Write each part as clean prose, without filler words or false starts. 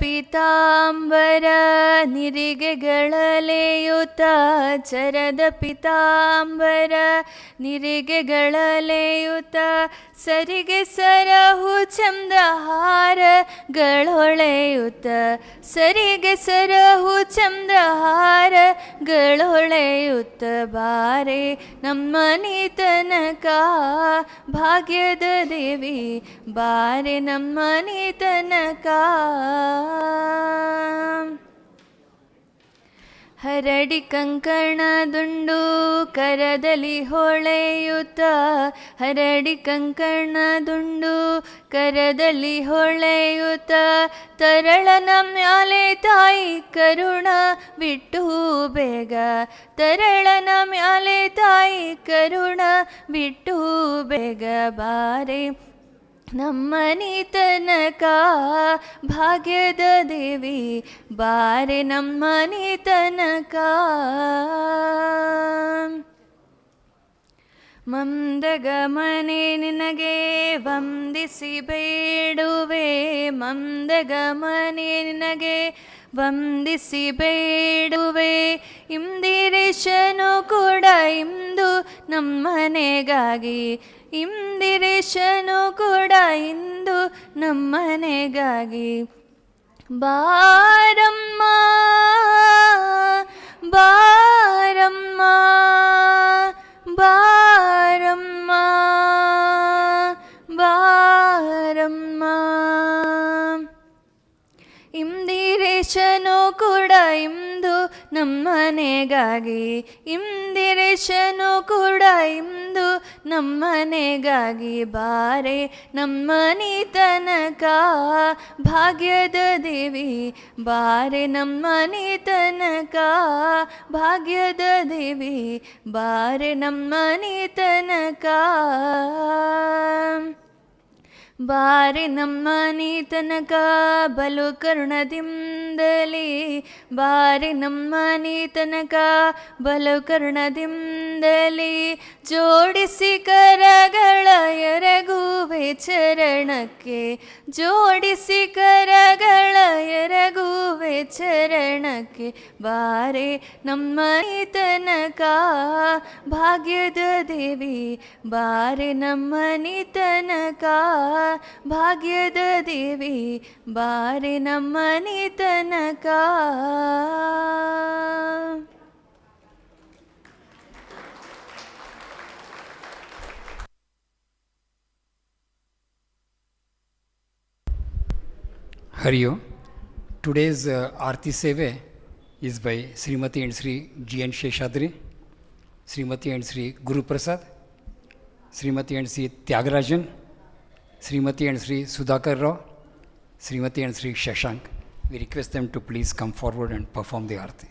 ಪೀತಾಂಬರ ನಿರಿಗೆಗಳಲೆಯುತ ಚರದ ಪೀತಾಂಬರ ನಿರಿಗೆಗಳಲೆಯುತ ಸರಿಗೆ ಸರಹು ಚಂದಹಾರಗಳೊಳೆಯುತ ಸರಿಗೆ ಸರಹು ಚಂದಹಾರಗಳೊಳೆಯುತ ಬಾರೆ ನಮ್ಮನಿ ತನಕ ಭಾಗ್ಯದ ದೇವಿ ಬಾರೆ ನಮ್ಮನಿ ತನಕ ಹರಡಿ ಕಂಕಣದುಂಡು ಕರದಲ್ಲಿ ಹೊಳೆಯುತ್ತ ಹರಡಿ ಕಂಕಣದುಂಡು ಕರದಲ್ಲಿ ಹೊಳೆಯುತ್ತ ತರಳನ ಮ್ಯಾಲೆ ತಾಯಿ ಕರುಣ ಬಿಟ್ಟು ಬೇಗ ತರಳನ ಮ್ಯಾಲೆ ತಾಯಿ ಕರುಣ ಬಿಟ್ಟು ಬೇಗ ಬಾರೆ ನಮ್ಮನಿ ತನಕ ಭಾಗ್ಯದ ದೇವಿ ಬಾರೆ ನಮ್ಮನಿ ತನಕ ಮಂದಗಮನೆ ನಿನಗೆ ವಂದಿಸಿ ಬೇಡುವೆ ಮಂದಗಮನೆ ನಿನಗೆ ವಂದಿಸಿ ಬೇಡುವೆ ಇಂದಿರೇಶನು ಕೂಡ ಇಂದು ನಮ್ಮನೆಗಾಗಿ ಇಂದಿರೇಶನು ಕೂಡ ಇಂದು ನಮ್ಮನೆಗಾಗಿ ಬಾರಮ್ಮ ಬಾರಮ್ಮ ಬಾರಮ್ಮ ಬಾರಮ್ಮ ಇಂದಿರೇಶನು ಕೂಡ ಇಂದು ನಮ್ಮನೆಗಾಗಿ ಇಂದಿರೇಶನು ಕೂಡ ಇಂದು ನಮ್ಮನೆಗಾಗಿ ಬಾರೆ ನಮ್ಮನಿ ತನಕ ಭಾಗ್ಯದ ದೇವಿ ಬಾರೆ ನಮ್ಮನಿ ತನಕ ಭಾಗ್ಯದ ದೇವಿ ಬಾರೆ ನಮ್ಮನಿ ತನಕ ಬಾರೆ ನಮ್ಮನಿ ತನಕ ಬಲು ಕರುಣದಿಂದಲೇ ಬಾರೆ ನಮ್ಮನಿ ತನಕ ಬಲು ಕರುಣದಿಂದಲೇ ಜೋಡಿಸಿ ಕರಗಳ ಎರಗುವೆ ಚರಣಕ್ಕೆ ಜೋಡಿಸಿ ಕರಗಳ ಎರಗುವೆ ಚರಣಕ್ಕೆ ಬಾರೆ ನಮ್ಮನಿ ತನಕ ಭಾಗ್ಯದ ದೇವಿ ಬಾರೆ ನಮ್ಮನಿ ತನಕ ಭಾಗ್ಯದ ದೇವಿ ಬಾರೆ ನಮ್ಮನಿ ತನಕ Hariyo. Today's Aarti Seve is by Srimati and Sri G. N. Sheshadri, Srimati and Sri Guru Prasad, Srimati and Sri Tyagarajan, Srimati and Sri Sudhakar Rao, Srimati and Sri Shashank. We request them to please come forward and perform the Aarti.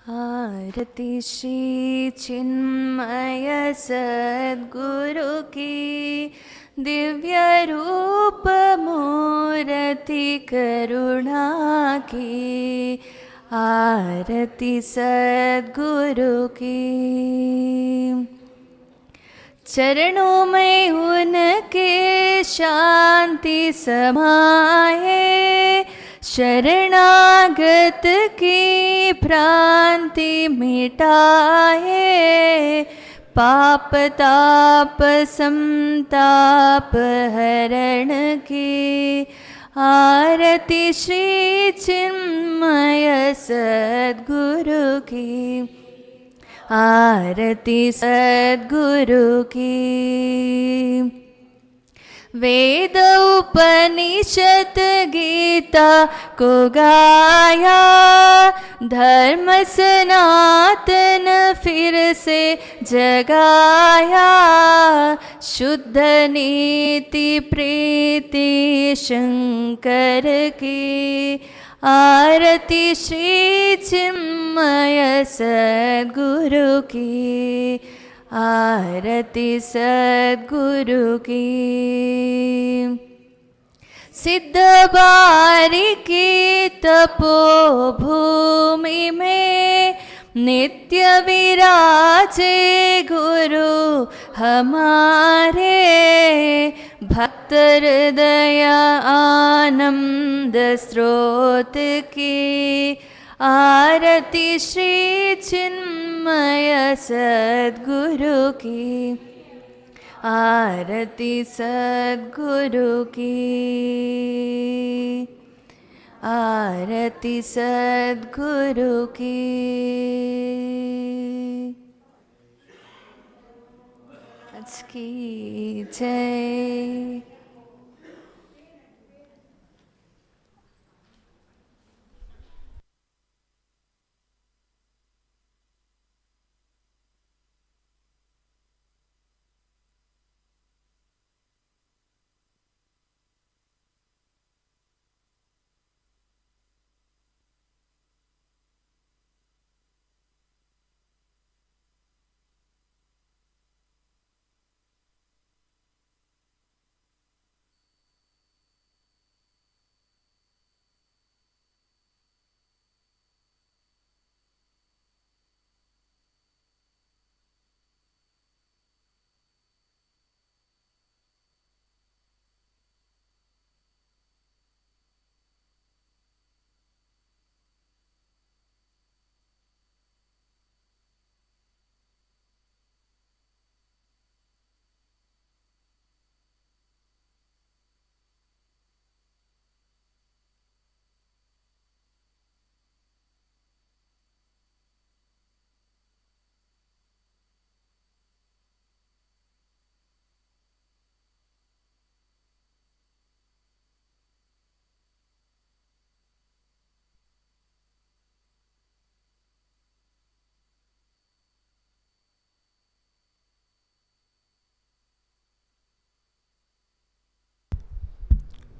आरती श्री चिन्मय सद्गुरु की दिव्य रूप मूर्ति करुणा की आरती सद्गुरु की चरणों में उनके शांति समाये शरणागत की भ्रांति मिटाए पाप ताप संताप हरण की आरती श्री चिन्मय सद्गुरु की आरती सद्गुरु की वेद उपनिषद गीता को गाया धर्म सनातन फिर से जगाया शुद्ध नीति प्रीति शंकर की आरती श्री चिन्मय सद्गुरु की, आरती सद्गुरु की। सिद्ध बारिकी तपोभूमि में नित्य विराजे गुरु हमारे। भक्त हृदय आनंद स्रोत की, आरती श्री चिन्मय सद्गुरु की, आरती सद्गुरु की, आरती सद्गुरु की। आज की जय।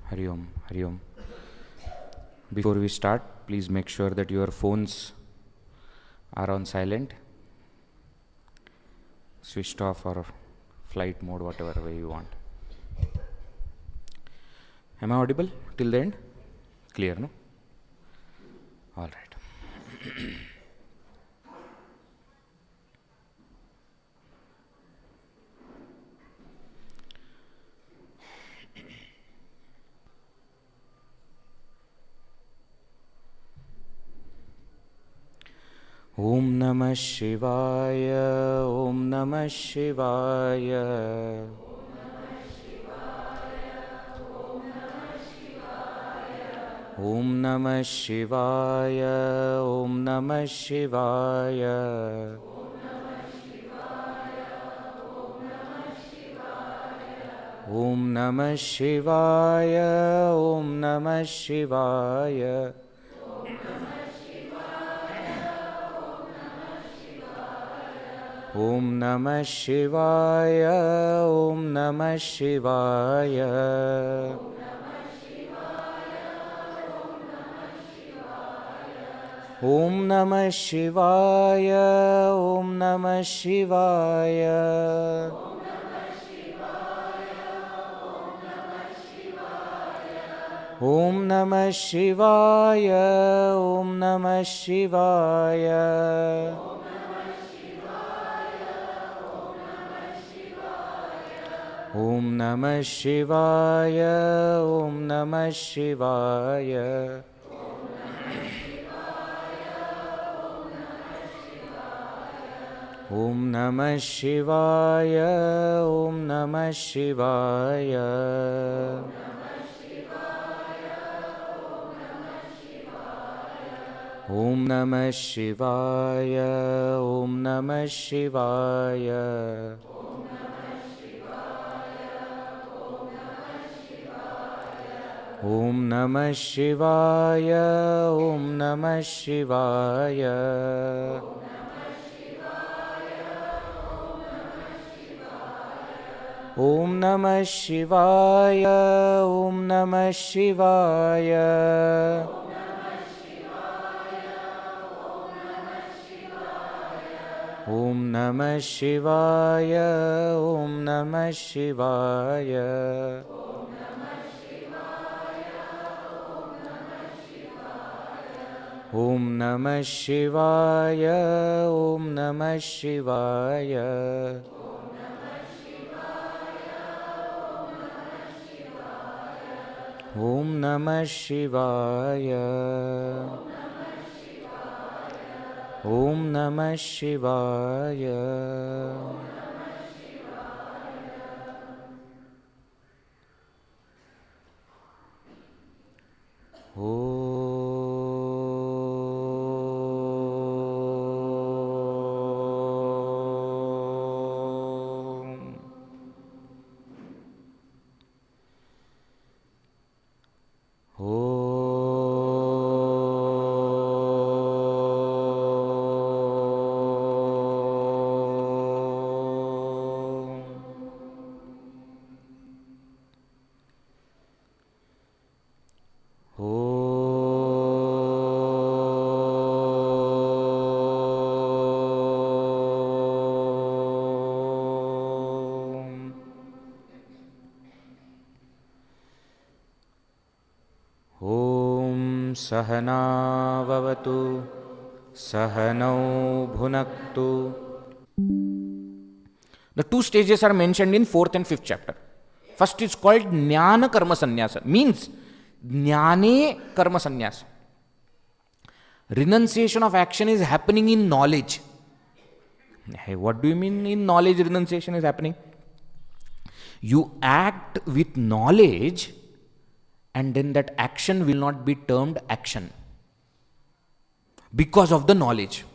Hari Om, Hari Om. Before we start, please make sure that your phones are on silent, switched off or flight mode, whatever way you want. Am I audible till the end? Clear, no? All right. Om Namah Shivaya, Om Namah Shivaya. Om Namah Shivaya, Om Namah Shivaya. Om Namah Shivaya, Om Namah Shivaya. Om Namah Shivaya, Om Namah Shivaya. Om Namah Shivaya, Om Namah Shivaya. Om Namah Shivaya, Om Namah Shivaya. Om Namah Shivaya, Om Namah Shivaya. Om Namah Shivaya, Om Namah Shivaya. Om Namah Shivaya, Om Namah Shivaya. Om Namah Shivaya, Om Namah Shivaya. Om Namah Shivaya, Om Namah Shivaya. Om Namah Shivaya. Om Namah Shivaya. Om Namah Shivaya. Om Namah Shivaya. Om Namah Shivaya. Om Namah Shivaya. Sahana vavatu, sahanau bhunaktu. The two stages are mentioned in 4th and 5th chapter. First is called Jnana Karma Sannyasa, means Jnane Karma Sannyasa. Renunciation of action is happening in knowledge. Hey, what do you mean in knowledge renunciation is happening? You act with knowledge, and then that action will not be termed action because of the knowledge.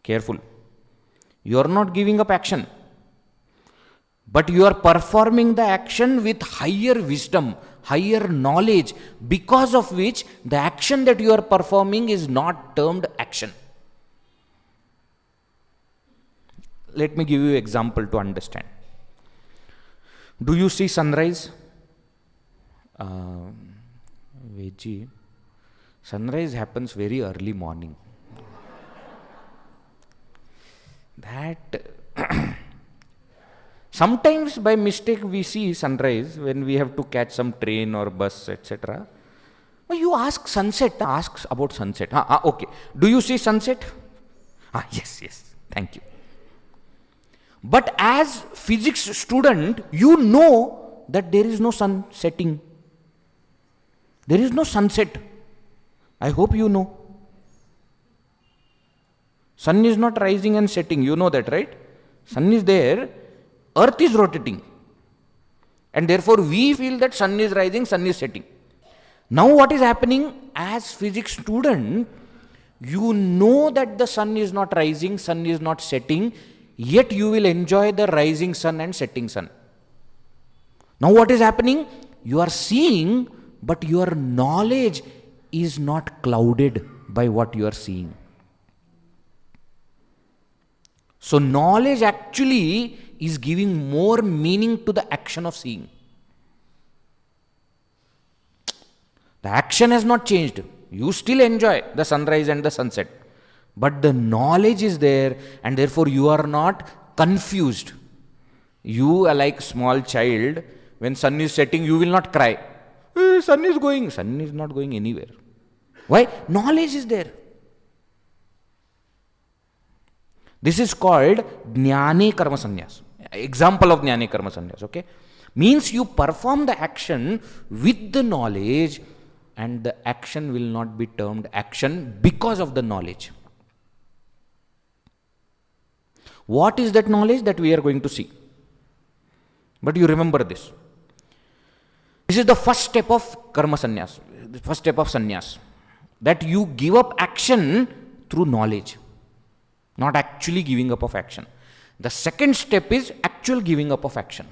Careful. You are not giving up action, but you are performing the action with higher wisdom, higher knowledge, because of which the action that you are performing is not termed action. Let me give you an example to understand. Do you see sunrise? Veji, sunrise happens very early morning. That sometimes by mistake we see sunrise when we have to catch some train or bus, etc. You ask sunset, asks about sunset. Okay. Do you see sunset? Yes. Thank you. But as physics student, you know that there is no sun setting. There is no sunset. I hope you know. Sun is not rising and setting. You know that, right? Sun is there. Earth is rotating. And therefore we feel that sun is rising, sun is setting. Now what is happening? As physics student, you know that the sun is not rising, sun is not setting, yet you will enjoy the rising sun and setting sun. Now what is happening? You are seeing, but your knowledge is not clouded by what you are seeing. So knowledge actually is giving more meaning to the action of seeing. The action has not changed. You still enjoy the sunrise and the sunset. But the knowledge is there, and therefore you are not confused. You are like small child. When sun is setting, you will not cry. Sun is going. Sun is not going anywhere. Why? Knowledge is there. This is called Jnane Karma Sannyasa. Example of Jnane Karma Sannyasa. Okay? Means you perform the action with the knowledge, and the action will not be termed action because of the knowledge. What is that knowledge that we are going to see? But you remember this. This is the first step of karma sannyas, the first step of sannyas. That you give up action through knowledge, not actually giving up of action. The second step is actual giving up of action.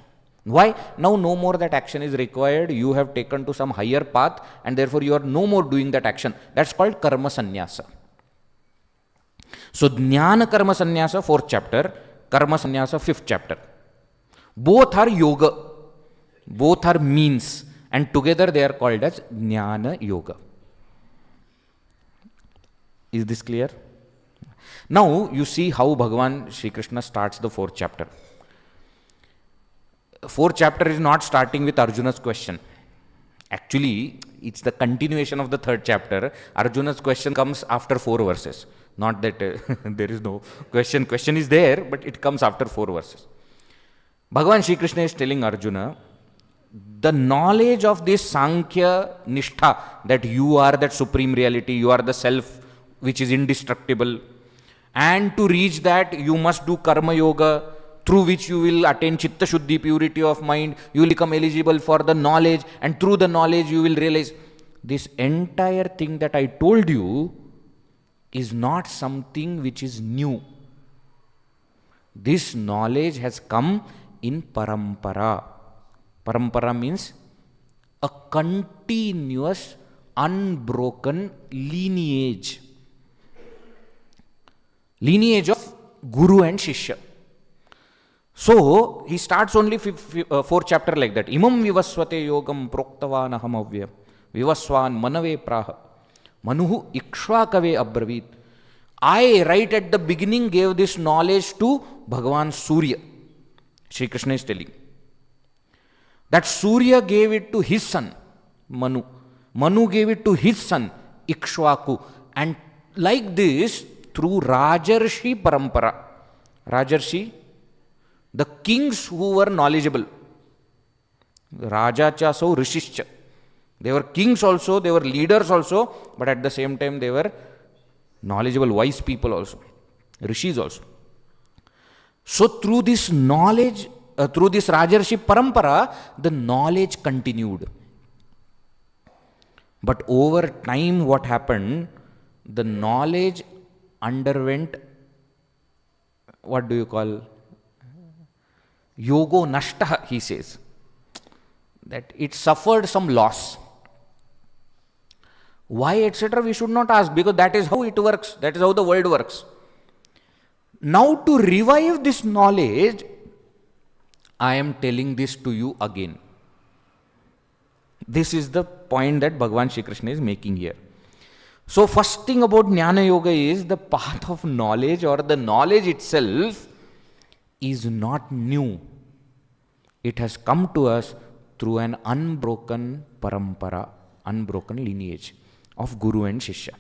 Why? Now no more that action is required. You have taken to some higher path, and therefore you are no more doing that action. That's called karma sannyasa. So Jnana Karma Sannyasa, 4th chapter, Karma Sannyasa, 5th chapter. Both are yoga, both are means, and together they are called as Jnana Yoga. Is this clear? Now you see how Bhagavan Shri Krishna starts the fourth chapter. Fourth chapter is not starting with Arjuna's question. Actually, it's the continuation of the third chapter. Arjuna's question comes after 4 verses. Not that there is no question. Question is there, but it comes after 4 verses. Bhagavan Shri Krishna is telling Arjuna, the knowledge of this Sankhya Nishtha, that you are that supreme reality, you are the self which is indestructible, and to reach that you must do Karma Yoga, through which you will attain Chitta Shuddhi, purity of mind, you will become eligible for the knowledge, and through the knowledge you will realize. This entire thing that I told you is not something which is new. This knowledge has come in parampara. Parampara means a continuous, unbroken lineage. Lineage of Guru and Shishya. So, he starts only 4th chapter like that. Imam vivasvate yogam proktavan aham avyam vivaswan manave praha manuhu ikshvakave abravit. I, right at the beginning, gave this knowledge to Bhagavan Surya. Shri Krishna is telling. That Surya gave it to his son, Manu. Manu gave it to his son, Ikshvaku. And like this, through Rajarshi Parampara. Rajarshi, the kings who were knowledgeable. Raja cha so Rishishcha. They were kings also, they were leaders also, but at the same time they were knowledgeable, wise people also. Rishis also. So through this knowledge, through this Rajarshi Parampara, the knowledge continued. But over time what happened? The knowledge underwent, what do you call? Yogo Nashtaha, he says. That it suffered some loss. Why, etc., we should not ask, because that is how it works. That is how the world works. Now to revive this knowledge, I am telling this to you again. This is the point that Bhagavan Shri Krishna is making here. So first thing about Jnana Yoga is the path of knowledge, or the knowledge itself is not new. It has come to us through an unbroken parampara, unbroken lineage of Guru and Shishya.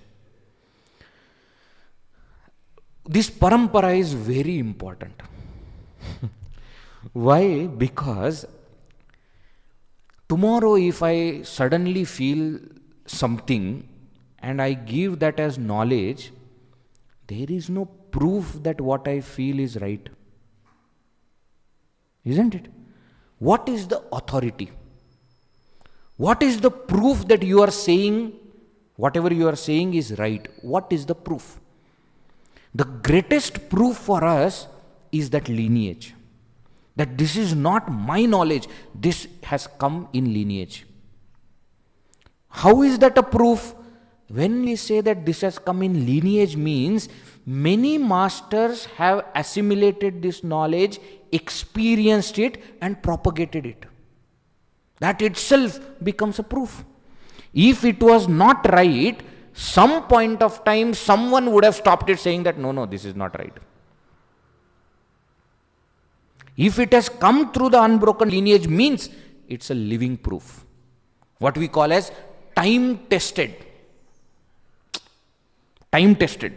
This parampara is very important. Why? Because tomorrow if I suddenly feel something and I give that as knowledge, there is no proof that what I feel is right. Isn't it? What is the authority? What is the proof that you are saying, whatever you are saying is right? What is the proof? The greatest proof for us is that lineage. That this is not my knowledge, this has come in lineage. How is that a proof? When we say that this has come in lineage means many masters have assimilated this knowledge, experienced it and propagated it. That itself becomes a proof. If it was not right, some point of time someone would have stopped it saying that no, this is not right. If it has come through the unbroken lineage means it's a living proof. What we call as time tested. Time tested.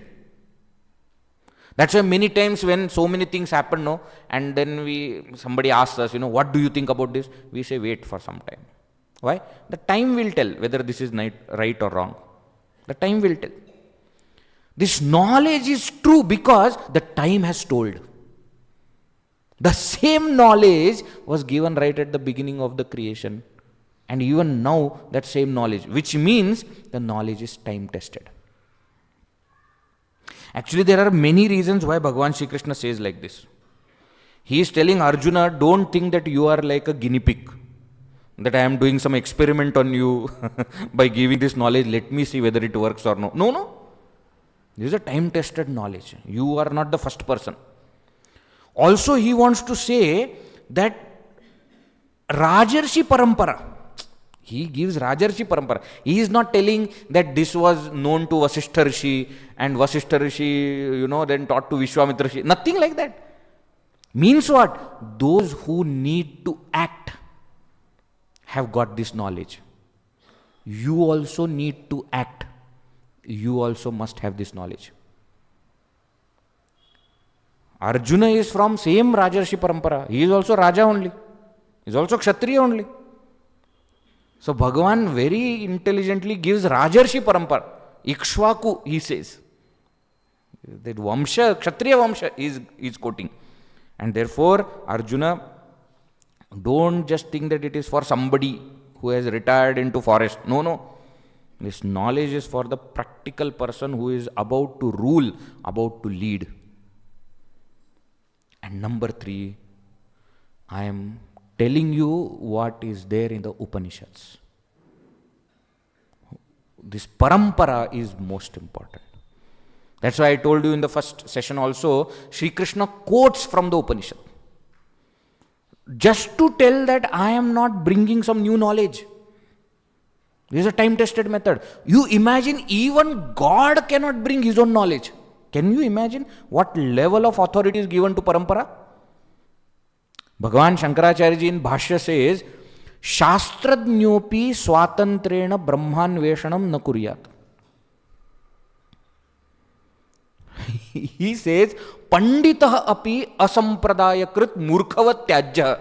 That's why many times when so many things happen, and then somebody asks us, what do you think about this? We say wait for some time. Why? The time will tell whether this is right or wrong. The time will tell. This knowledge is true because the time has told. The same knowledge was given right at the beginning of the creation. And even now, that same knowledge, which means the knowledge is time tested. Actually, there are many reasons why Bhagavan Shri Krishna says like this. He is telling Arjuna, don't think that you are like a guinea pig, that I am doing some experiment on you by giving this knowledge, let me see whether it works or no. No. This is a time-tested knowledge. You are not the first person. Also, he wants to say that Rajarshi Parampara, He gives Rajarshi Parampara. He is not telling that this was known to Vasishtha Rishi and Vasishtha Rishi, then taught to Vishwamitra Rishi. Nothing like that. Means what? Those who need to act have got this knowledge. You also need to act. You also must have this knowledge. Arjuna is from same Rajarshi Parampara. He is also Raja only. He is also Kshatriya only. So Bhagavan very intelligently gives Rajarshi Parampara. Ikshvaku, he says. That Vamsha, Kshatriya Vamsha is quoting. And therefore, Arjuna, don't just think that it is for somebody who has retired into forest. No. This knowledge is for the practical person who is about to rule, about to lead. And number 3, I am telling you what is there in the Upanishads. This parampara is most important. That's why I told you in the first session also, Sri Krishna quotes from the Upanishad. Just to tell that I am not bringing some new knowledge. This is a time-tested method. You imagine even God cannot bring his own knowledge. Can you imagine what level of authority is given to parampara? Bhagavan Shankaracharya ji in Bhashya says, Shastradnyopi swatantrena brahmanveshanam na kuryat. He says, Panditah api asampradayakrit murkhavat tyajya.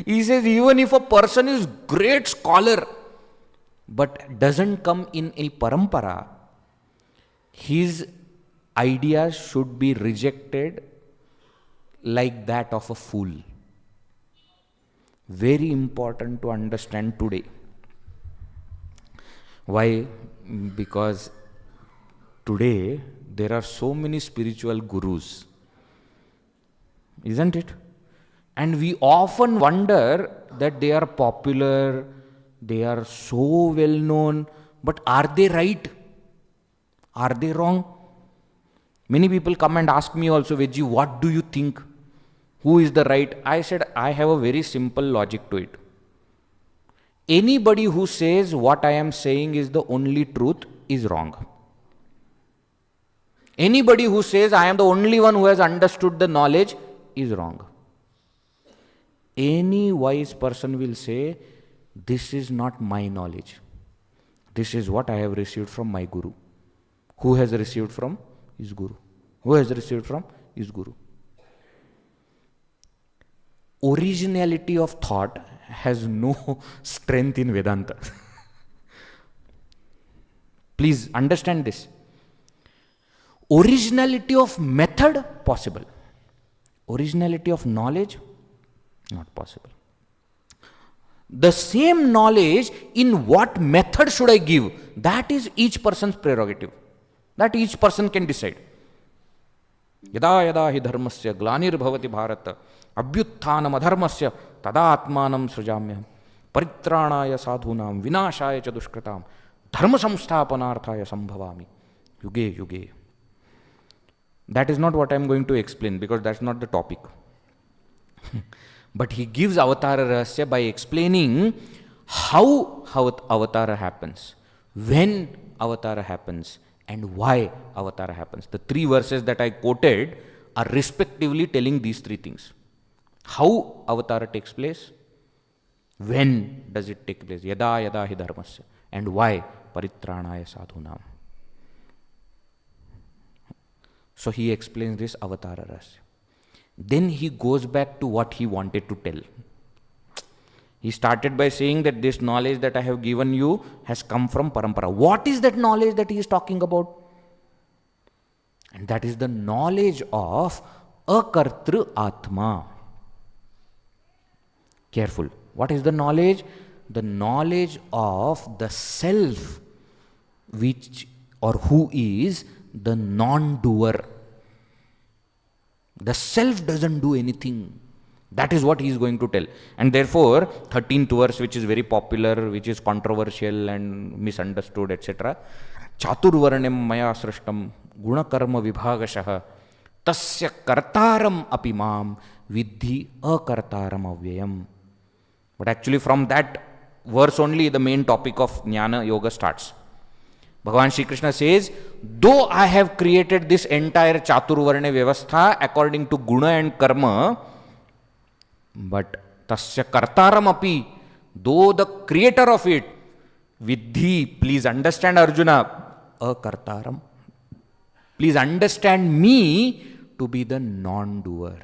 He says, even if a person is great scholar, but doesn't come in a parampara, his ideas should be rejected like that of a fool. Very important to understand today. Why? Because today there are so many spiritual gurus, isn't it? And we often wonder that they are popular, they are so well known, but are they right? Are they wrong? Many people come and ask me also, Veji, what do you think? Who is the right? I said, I have a very simple logic to it. Anybody who says what I am saying is the only truth is wrong. Anybody who says I am the only one who has understood the knowledge is wrong. Any wise person will say, this is not my knowledge. This is what I have received from my Guru. Who has received from his Guru? Who has received from his Guru? Originality of thought has no strength in Vedanta. Please understand this. Originality of method, possible. Originality of knowledge, not possible. The same knowledge, in what method should I give? That is each person's prerogative. That each person can decide. Yada yada hi dharmasya glanir bhavati bharata abhyutthanam adharmasya tada atmanam srujamyam paritranaya sadhunam vinashaya cha dushkratam dharma samsthapanarthaya sambhavami yuge yuge. That is not what I am going to explain, because that's not the topic. But he gives Avatara Rahasya by explaining how Avatara happens, when Avatara happens, and why Avatara happens. The 3 verses that I quoted are respectively telling these 3 things. How Avatara takes place, when does it take place, yada yada hi dharmasya, and why paritranaya sadhunam. So he explains this Avatara Rahasya. Then he goes back to what he wanted to tell. He started by saying that this knowledge that I have given you has come from parampara. What is that knowledge that he is talking about? And that is the knowledge of Akartru Atma. Careful. What is the knowledge? The knowledge of the self, which or who is the non-doer. The self doesn't do anything. That is what he is going to tell. And therefore, 13th verse, which is very popular, which is controversial and misunderstood, etc. Chaturvaranyam maya srishtam gunakarma vibhagashah tasya kartaram apimam vidhi akartaram avyayam. But actually from that verse only the main topic of Jnana Yoga starts. Bhagavan Shri Krishna says, though I have created this entire Chaturvarna Vyavastha according to Guna and Karma, but tasya kartaram api, though the creator of it, vidhi, please understand Arjuna, akartaram. Please understand me to be the non-doer.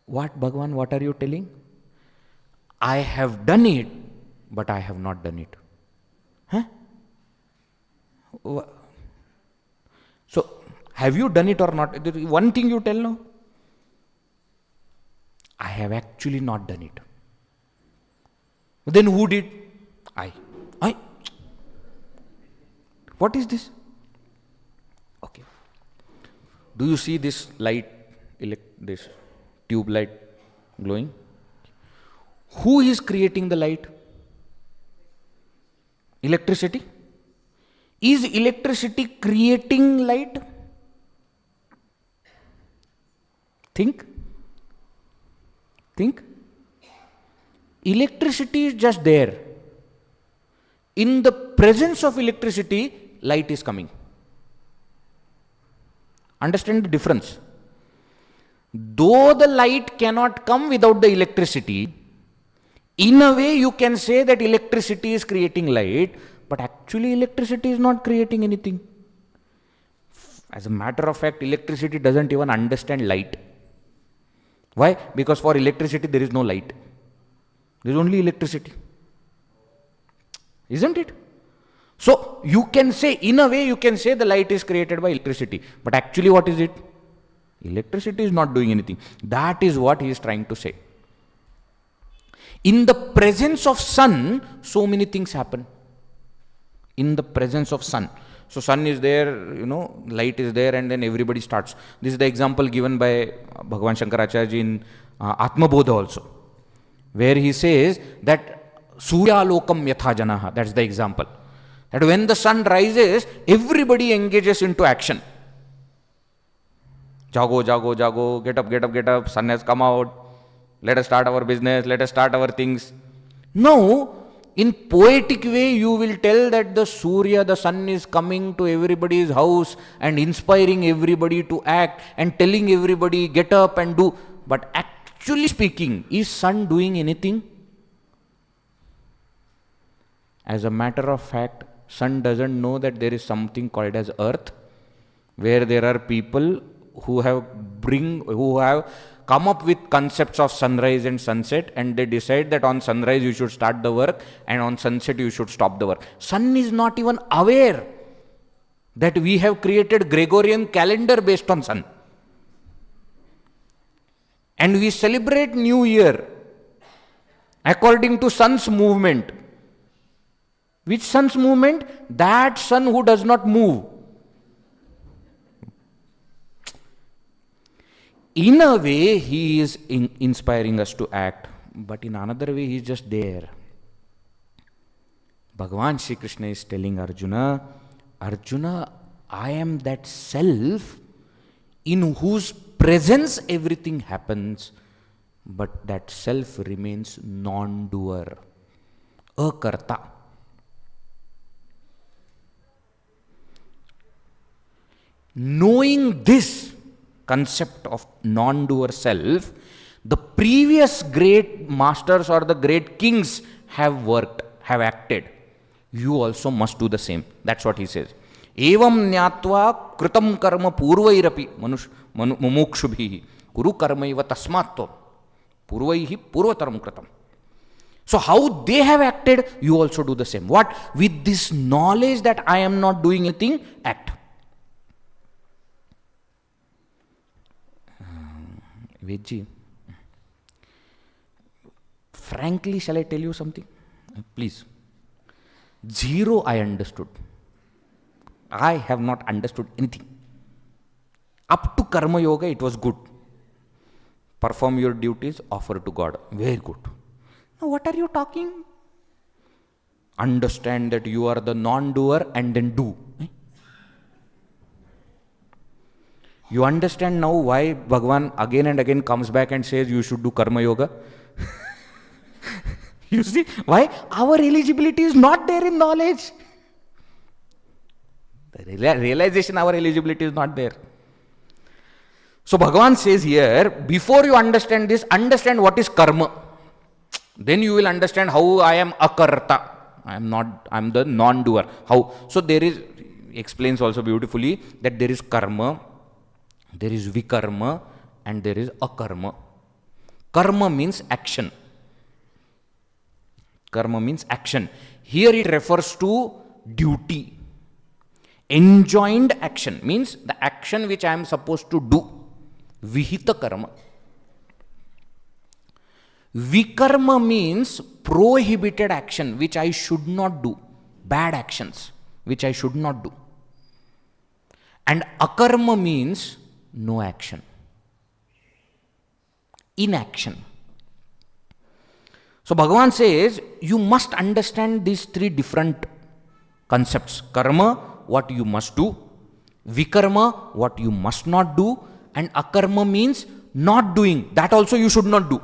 What, Bhagavan, what are you telling? I have done it, but I have not done it. Huh? So, have you done it or not? One thing you tell now. I have actually not done it. Then who did? I. What is this? Okay. Do you see this light, this tube light glowing? Who is creating the light? Electricity. Is electricity creating light? Think. Electricity is just there. In the presence of electricity, light is coming. Understand the difference? Though the light cannot come without the electricity, in a way you can say that electricity is creating light, but actually electricity is not creating anything. As a matter of fact, electricity doesn't even understand light. Why? Because for electricity there is no light. There is only electricity. Isn't it? So, you can say, in a way you can say the light is created by electricity. But actually what is it? Electricity is not doing anything. That is what he is trying to say. In the presence of sun, so many things happen. In the presence of sun. So sun is there, light is there, and then everybody starts. This is the example given by Bhagavan Shankaracharya in Atma Bodha also, where he says that Suryalokam yatha janaha, that's the example. That when the sun rises, everybody engages into action. Jago, jago, jago, get up, sun has come out. Let us start our business, let us start our things. Now, in poetic way, you will tell that the Surya, the sun is coming to everybody's house and inspiring everybody to act and telling everybody get up and do. But actually speaking, is sun doing anything? As a matter of fact, sun doesn't know that there is something called as earth, where there are people who have come up with concepts of sunrise and sunset, and they decide that on sunrise you should start the work and on sunset you should stop the work. Sun is not even aware that we have created Gregorian calendar based on sun. And we celebrate New Year according to sun's movement. Which sun's movement? That sun who does not move. In a way, he is inspiring us to act, but in another way, he is just there. Bhagavan Shri Krishna is telling Arjuna, I am that self in whose presence everything happens, but that self remains non-doer, akarta. Knowing this concept of non-doer self, the previous great masters or the great kings have worked, have acted. You also must do the same. That's what he says. Evam nyatva kritam karma purvairapi mumukshubhihi kuru karmaiva tasmatto purvaihi purvataram kritam. So how they have acted, you also do the same. What? With this knowledge that I am not doing anything, act. Vedji, frankly, shall I tell you something? Please. Zero I understood. I have not understood anything. Up to Karma Yoga, it was good. Perform your duties, offer to God. Very good. Now, what are you talking? Understand that you are the non-doer and then do. You understand now why Bhagavan again and again comes back and says you should do Karma Yoga? You see why? Our eligibility is not there in knowledge. The realization, our eligibility is not there. So Bhagavan says here, before you understand this, understand what is karma. Then you will understand how I am akarta. I am the non-doer. How? So there is, explains also beautifully that there is karma, there is vikarma, and there is akarma. Karma means action. Karma means action. Here it refers to duty. Enjoined action means the action which I am supposed to do. Vihita karma. Vikarma means prohibited action which I should not do. Bad actions which I should not do. And akarma means no action. Inaction. So Bhagavan says you must understand these three different concepts. Karma, what you must do. Vikarma, what you must not do. And akarma means not doing. That also you should not do.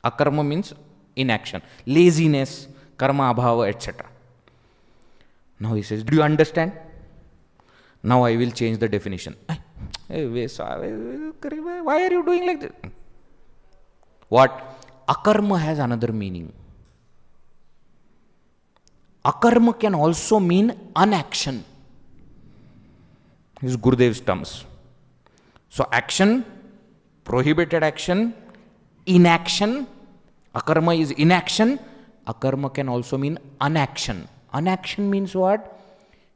Akarma means inaction, laziness, karma abhava, etc. Now he says, do you understand? Now I will change the definition. Why are you doing like this? What? Akarma has another meaning. Akarma can also mean unaction. This is Gurudev's terms. So action, prohibited action, inaction. Akarma is inaction. Akarma can also mean unaction. Unaction means what?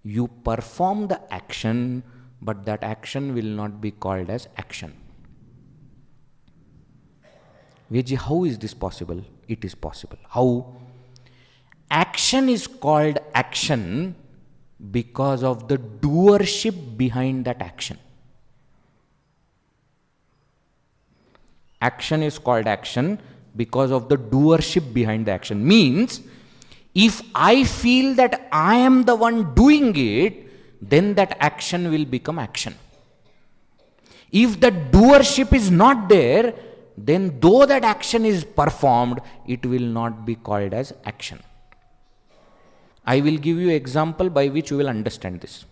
You perform the action, but that action will not be called as action. Veji, how is this possible? It is possible. How? Action is called action because of the doership behind that action. Action is called action because of the doership behind the action. Means, if I feel that I am the one doing it, then that action will become action. If the doership is not there, then though that action is performed, it will not be called as action. I will give you an example by which you will understand this.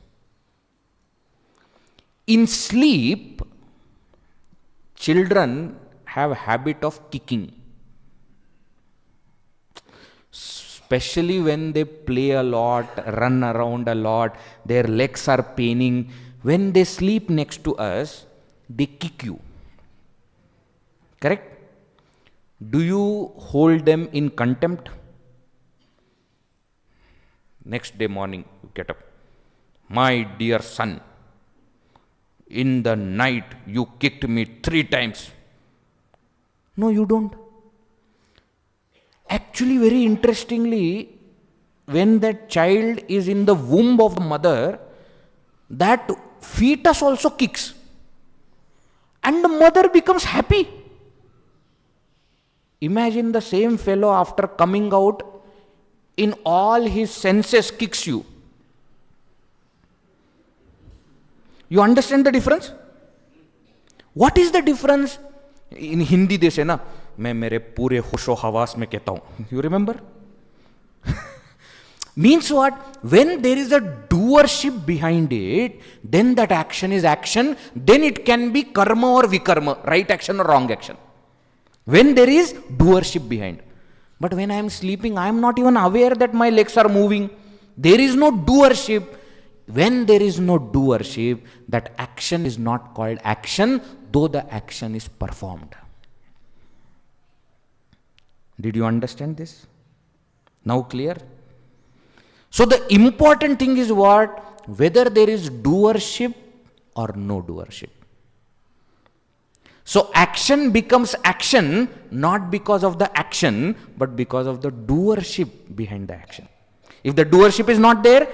In sleep, children have a habit of kicking. Especially when they play a lot, run around a lot, their legs are paining. When they sleep next to us, they kick you. Correct? Do you hold them in contempt? Next day morning, you get up. My dear son, in the night you kicked me 3 times. No, you don't. Actually, very interestingly, when that child is in the womb of the mother, that fetus also kicks. And the mother becomes happy. Imagine the same fellow after coming out, in all his senses kicks you. You understand the difference? What is the difference? In Hindi they say na, मैं मेरे पूरे होशो हवास में कहता हूं. You remember? Means what? When there is a doership behind it, then that action is action, then it can be karma or vikarma, right action or wrong action. When there is doership behind. But when I am sleeping, I am not even aware that my legs are moving. There is no doership. When there is no doership, that action is not called action, though the action is performed. Did you understand this? Now clear? So the important thing is what? Whether there is doership or no doership. So action becomes action not because of the action, but because of the doership behind the action. If the doership is not there,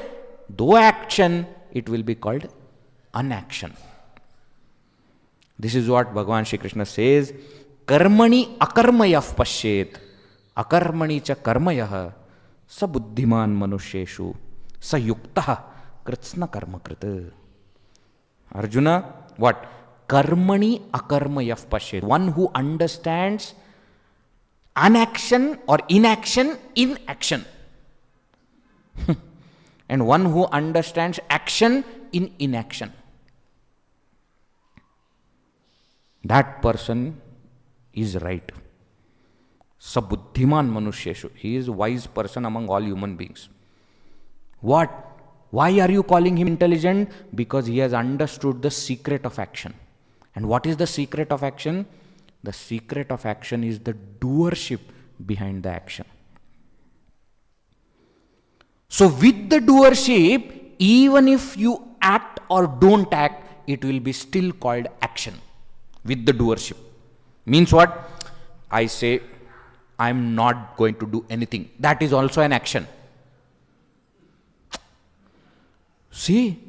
though action, it will be called unaction. This is what Bhagavan Shri Krishna says, Karmani akarmayah pashyet, akarmani cha karmayah, sa buddhiman manusheshu, sa yuktah kritsna karma krita. Arjuna, what? Karmani akarmayah pashyet. One who understands Unaction or inaction in action. And one who understands action in inaction. That person is right. Sabuddhiman manusheshu. He is a wise person among all human beings. What? Why are you calling him intelligent? Because he has understood the secret of action. And what is the secret of action? The secret of action is the doership behind the action. So with the doership, even if you act or don't act, it will be still called action. With the doership. Means what? I say, I am not going to do anything. That is also an action. See,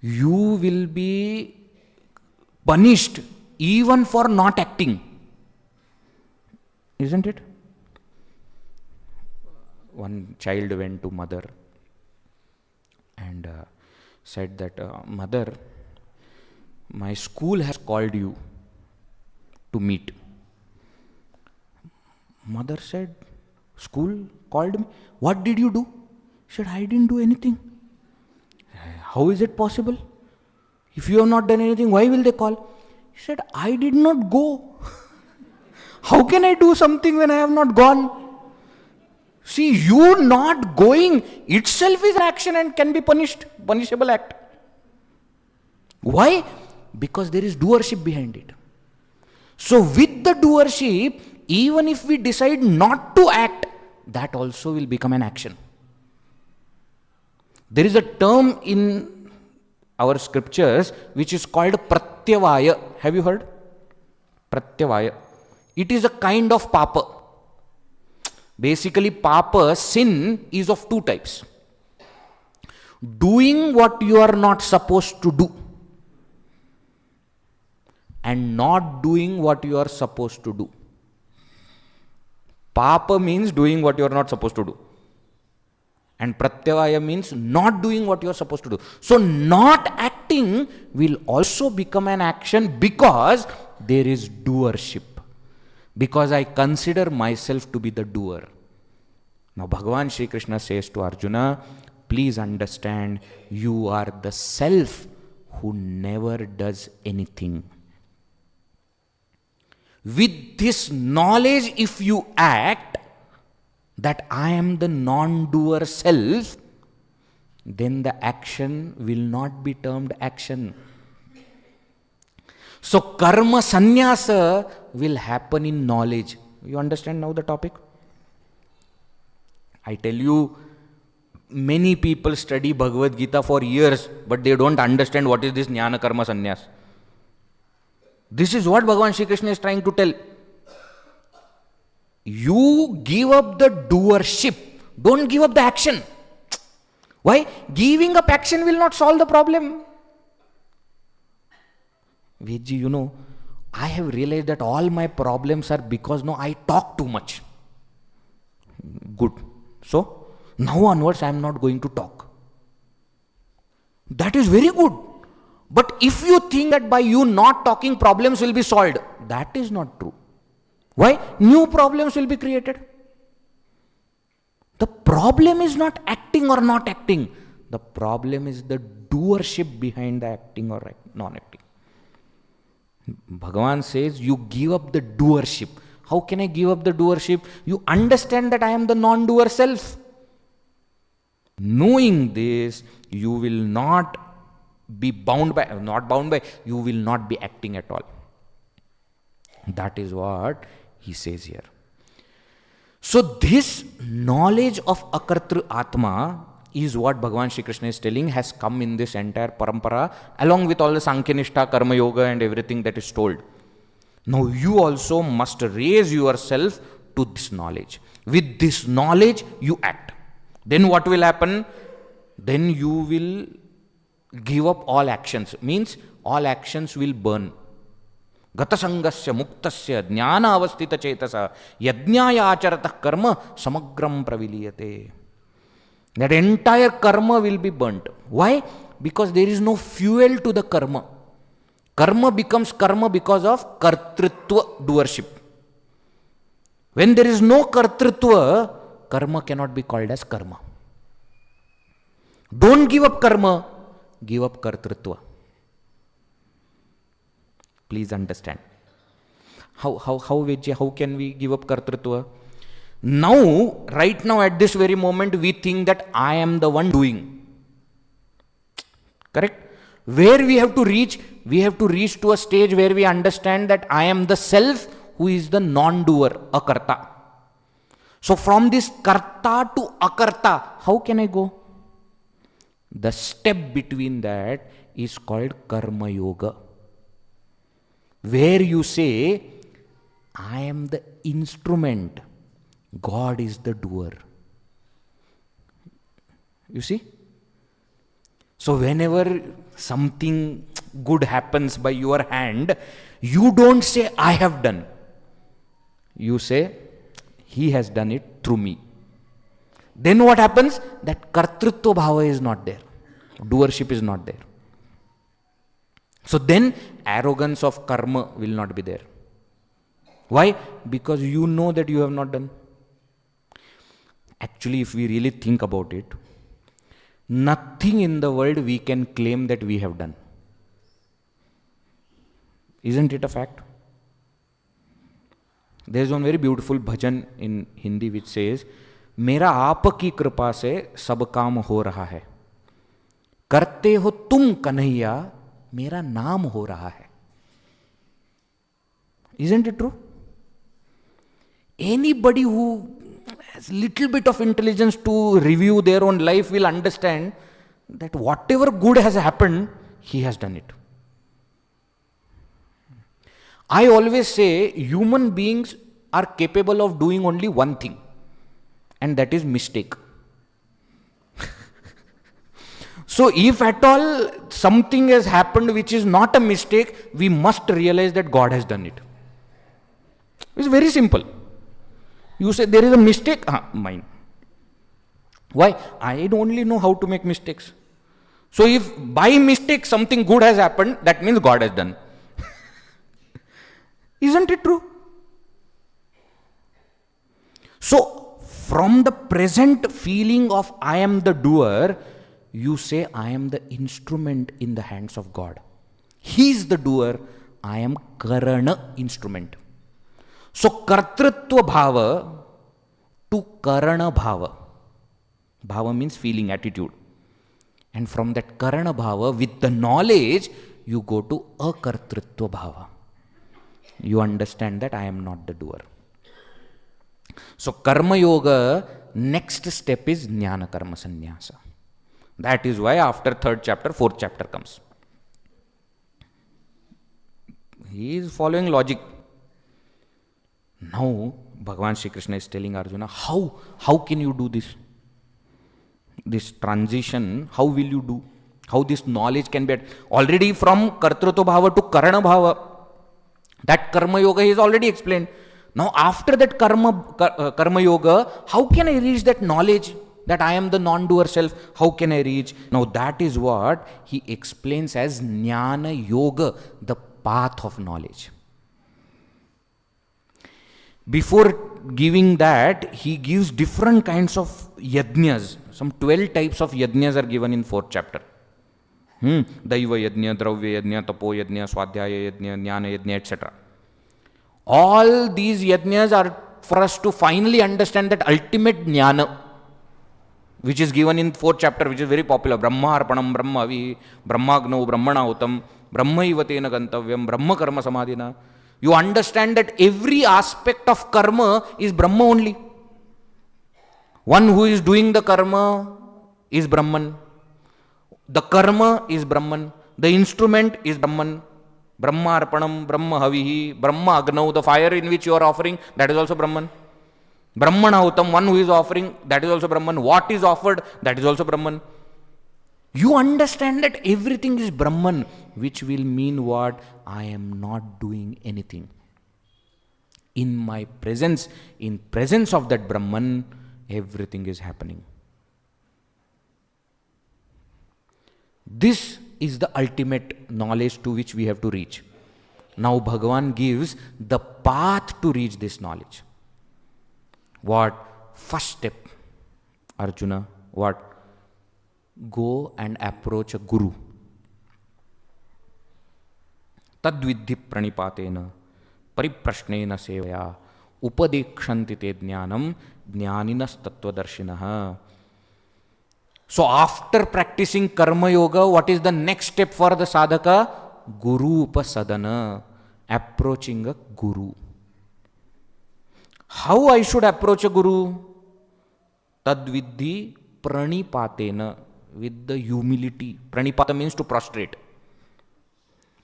you will be punished even for not acting. Isn't it? One child went to mother and said that, Mother, my school has called you to meet. Mother said, school called me? What did you do? She said, I didn't do anything. How is it possible? If you have not done anything, why will they call? He said, I did not go. How can I do something when I have not gone? See, you not going itself is action and can be punished, punishable act. Why? Because there is doership behind it. So with the doership, even if we decide not to act, that also will become an action. There is a term in our scriptures which is called pratyavaya. Have you heard? Pratyavaya. It is a kind of papa. Basically, papa, sin, is of two types. Doing what you are not supposed to do and not doing what you are supposed to do. Papa means doing what you are not supposed to do. And pratyavaya means not doing what you are supposed to do. So not acting will also become an action because there is doership. Because I consider myself to be the doer. Now Bhagavan Shri Krishna says to Arjuna, please understand, you are the self who never does anything. With this knowledge, if you act, that I am the non-doer self, then the action will not be termed action. So karma sannyasa will happen in knowledge. You understand now the topic? I tell you, many people study Bhagavad Gita for years, but they don't understand what is this Jnana Karma Sannyas. This is what Bhagavan Shri Krishna is trying to tell. You give up the doership. Don't give up the action. Why? Giving up action will not solve the problem. Vedji, you know, I have realized that all my problems are because I talk too much. Good. So, now onwards I am not going to talk. That is very good. But if you think that by you not talking problems will be solved, that is not true. Why? New problems will be created. The problem is not acting or not acting. The problem is the doership behind the acting or non-acting. Bhagavan says, you give up the doership. How can I give up the doership? You understand that I am the non-doer self. Knowing this, you will not be bound by, you will not be acting at all. That is what he says here. So this knowledge of Akartru Atma is what Bhagavan Shri Krishna is telling has come in this entire parampara along with all the Sankhya Nishtha, Karma Yoga and everything that is told. Now you also must raise yourself to this knowledge. With this knowledge you act. Then what will happen? Then you will give up all actions. Means all actions will burn. Gatasangasya muktasya jnana avastita chetasa yajnaya acharatah karma samagram praviliyate. That entire karma will be burnt. Why? Because there is no fuel to the karma. Karma becomes karma because of kartritva, doership. When there is no kartrutva, karma cannot be called as karma. Don't give up karma, give up kartrutva. Please understand. How can we give up kartrutva? Now, right now at this very moment, we think that I am the one doing. Correct? Where we have to reach to a stage where we understand that I am the self who is the non-doer, akarta. So from this karta to akarta, how can I go? The step between that is called karma yoga. Where you say, I am the instrument, God is the doer. You see? So whenever something good happens by your hand, you don't say, I have done. You say, He has done it through me. Then what happens? That kartrutva bhava is not there. Doership is not there. So then arrogance of karma will not be there. Why? Because you know that you have not done. Actually, if we really think about it, nothing in the world we can claim that we have done. Isn't it a fact? There is one very beautiful bhajan in Hindi which says, मेरा आपकी कृपा से सब काम हो रहा है, करते हो तुम कन्हैया, मेरा नाम हो रहा है. Isn't it true? Anybody who has little bit of intelligence to review their own life will understand that whatever good has happened, He has done it. I always say human beings are capable of doing only one thing, and that is mistake. So if at all something has happened which is not a mistake, we must realize that God has done it. It's very simple. You say there is a mistake, mine. Why? I only know how to make mistakes. So if by mistake something good has happened, that means God has done. Isn't it true? So from the present feeling of I am the doer, you say I am the instrument in the hands of God. He is the doer, I am karana instrument. So kartrutva bhava to karana bhava. Bhava means feeling, attitude. And from that karana bhava, with the knowledge, you go to akartrutva bhava. You understand that I am not the doer. So karma yoga, next step is Jnana karma sannyasa. That is why after third chapter, fourth chapter comes. He is following logic. Now, Bhagavan Shri Krishna is telling Arjuna, how can you do this? This transition, how will you do? How this knowledge can be already from kartrutva bhava to karana bhava. That karma yoga is already explained. Now after that karma yoga, how can I reach that knowledge that I am the non-doer self? How can I reach? Now that is what he explains as Jnana yoga, the path of knowledge. Before giving that, he gives different kinds of yajnas. Some 12 types of yajnas are given in 4th chapter. Daiva yajna, dravya yajna, tapo yajna, swadhyaya yajna, jnana yajna, etc. All these yajnas are for us to finally understand that ultimate jnana, which is given in 4th chapter, which is very popular. Brahma arpanam, brahma vi, brahmagno, brahmana utam, brahma ivatena gantavyam, brahma karma samadhina. You understand that every aspect of karma is Brahma only. One who is doing the karma is Brahman. The karma is Brahman. The instrument is Brahman. Brahma arpanam, Brahma havihi, Brahma agnau, the fire in which you are offering, that is also Brahman. Brahmana utam, one who is offering, that is also Brahman. What is offered, that is also Brahman. You understand that everything is Brahman, which will mean what? I am not doing anything. In my presence, in presence of that Brahman, everything is happening. This is the ultimate knowledge to which we have to reach. Now Bhagavan gives the path to reach this knowledge. What? First step, Arjuna, what? Go and approach a guru. Tadvidhi pranipatena pariprashnena sevaya upadekshanti te jnanam jnaninas tattvadarshinaha. So after practicing karma yoga, what is the next step for the sadhaka? Guru upasadana, approaching a guru. How I should approach a guru? Tadvidhi pranipatena, with the humility. Pranipata means to prostrate,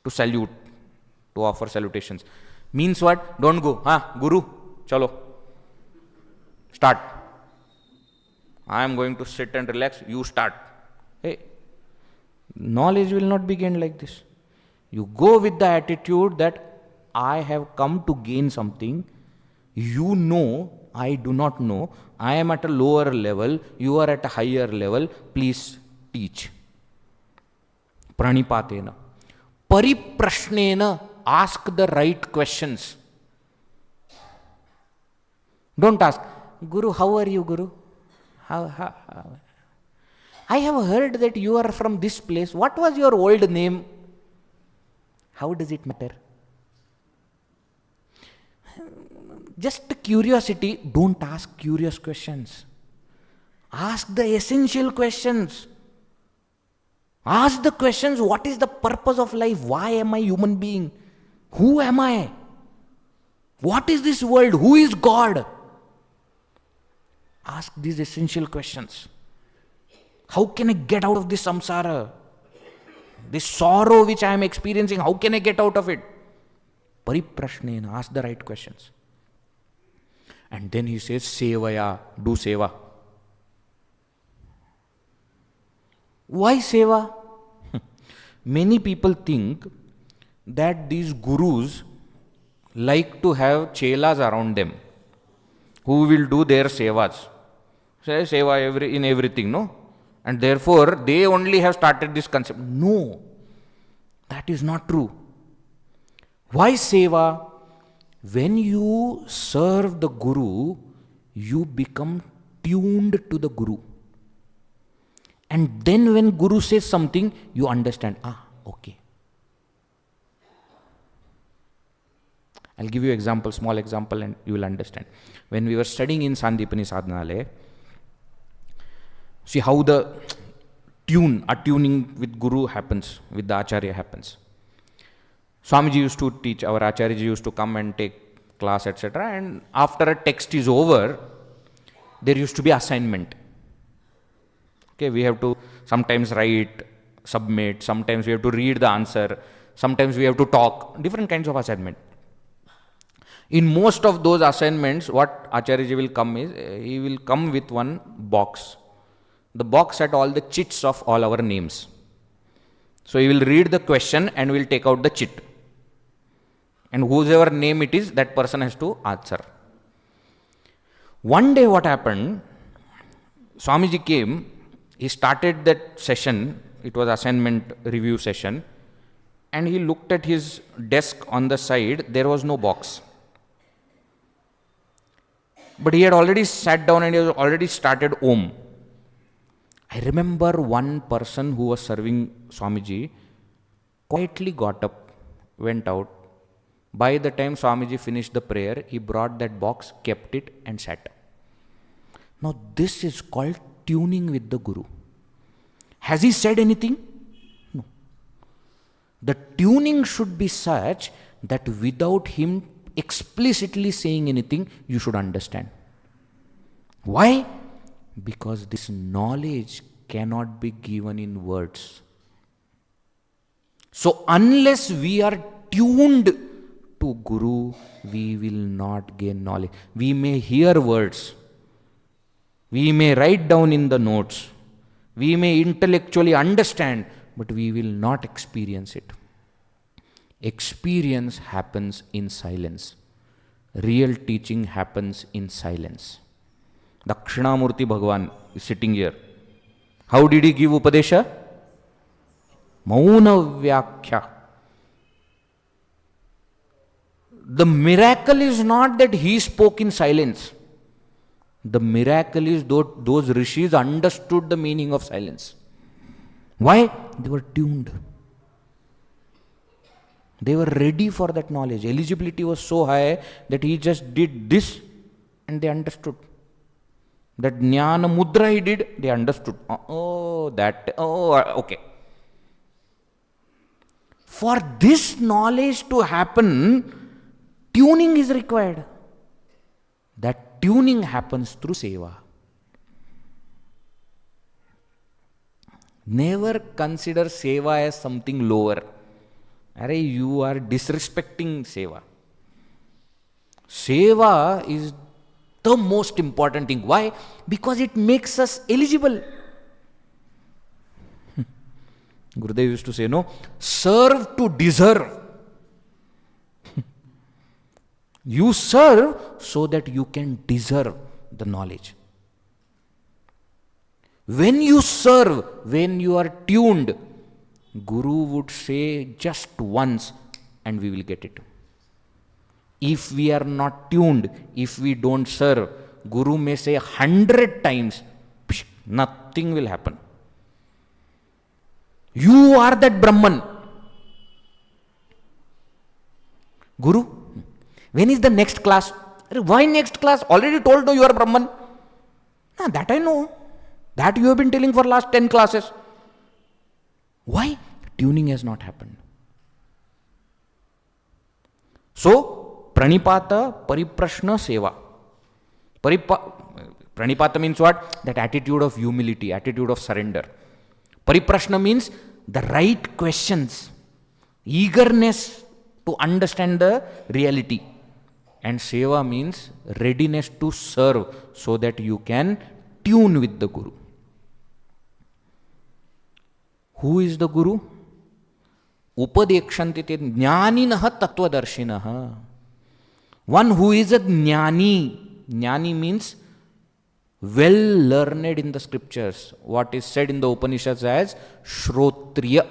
to salute, to offer salutations. Means what? Don't go. Guru, chalo. Start. I am going to sit and relax. You start. Hey, knowledge will not be gained like this. You go with the attitude that I have come to gain something. You know, I do not know. I am at a lower level. You are at a higher level. Please teach. Pranipatena. Pariprashnena. Ask the right questions. Don't ask, Guru, how are you, Guru? How? I have heard that you are from this place. What was your old name? How does it matter? Just curiosity. Don't ask curious questions. Ask the essential questions. Ask the questions, what is the purpose of life? Why am I human being? Who am I? What is this world? Who is God? Ask these essential questions. How can I get out of this samsara? This sorrow which I am experiencing, how can I get out of it? Pariprashnena, ask the right questions. And then he says, sevaya, do seva. Why seva? Many people think that these gurus like to have chelas around them who will do their sevas. Say seva in everything, no? And therefore they only have started this concept. No, that is not true. Why seva? When you serve the Guru, you become tuned to the Guru. And then when Guru says something, you understand. Okay. I'll give you example, small example, and you will understand. When we were studying in Sandipani Sadhanalaya, see how the attuning with Guru happens, with the Acharya happens. Swamiji used to teach, our Acharya used to come and take class, etc. And after a text is over, there used to be assignment. Okay, we have to sometimes write, submit, sometimes we have to read the answer, sometimes we have to talk, different kinds of assignment. In most of those assignments, what Acharya will come is, he will come with one box. The box had all the chits of all our names. So he will read the question and will take out the chit. And whoever name it is, that person has to answer. One day what happened, Swamiji came, he started that session, it was assignment review session, and he looked at his desk on the side, there was no box. But he had already sat down and he had already started Om. I remember one person who was serving Swamiji quietly got up, went out. By the time Swamiji finished the prayer, he brought that box, kept it and sat. Now this is called tuning with the Guru. Has he said anything? No. The tuning should be such that without him explicitly saying anything, you should understand. Why? Because this knowledge cannot be given in words. So unless we are tuned to Guru, we will not gain knowledge. We may hear words. We may write down in the notes. We may intellectually understand, but we will not experience it. Experience happens in silence. Real teaching happens in silence. Dakshinamurti Bhagavan is sitting here. How did he give Upadesha? Mauna Vyakya. The miracle is not that he spoke in silence. The miracle is those rishis understood the meaning of silence. Why? They were tuned. They were ready for that knowledge. Eligibility was so high that he just did this and they understood. That Jnana mudra he did, they understood. Okay. For this knowledge to happen, tuning is required. That tuning happens through seva. Never consider seva as something lower. You are disrespecting seva. Seva is the most important thing. Why? Because it makes us eligible. Gurudev used to say, no, serve to deserve. You serve so that you can deserve the knowledge. When you serve, when you are tuned, Guru would say just once and we will get it. If we are not tuned, if we don't serve, Guru may say 100 times, nothing will happen. You are that Brahman. Guru, when is the next class? Why next class? Already told you are Brahman. That I know. That you have been telling for last 10 classes. Why? Tuning has not happened. So, pranipata, pariprashna, seva. Pranipata means what? That attitude of humility, attitude of surrender. Pariprashna means the right questions, eagerness to understand the reality. And seva means readiness to serve so that you can tune with the Guru. Who is the Guru? Upadekshantite jnaninaha tattvadarshinaha. One who is a jnani. Jnani means well learned in the scriptures. What is said in the Upanishads as Shrotriya.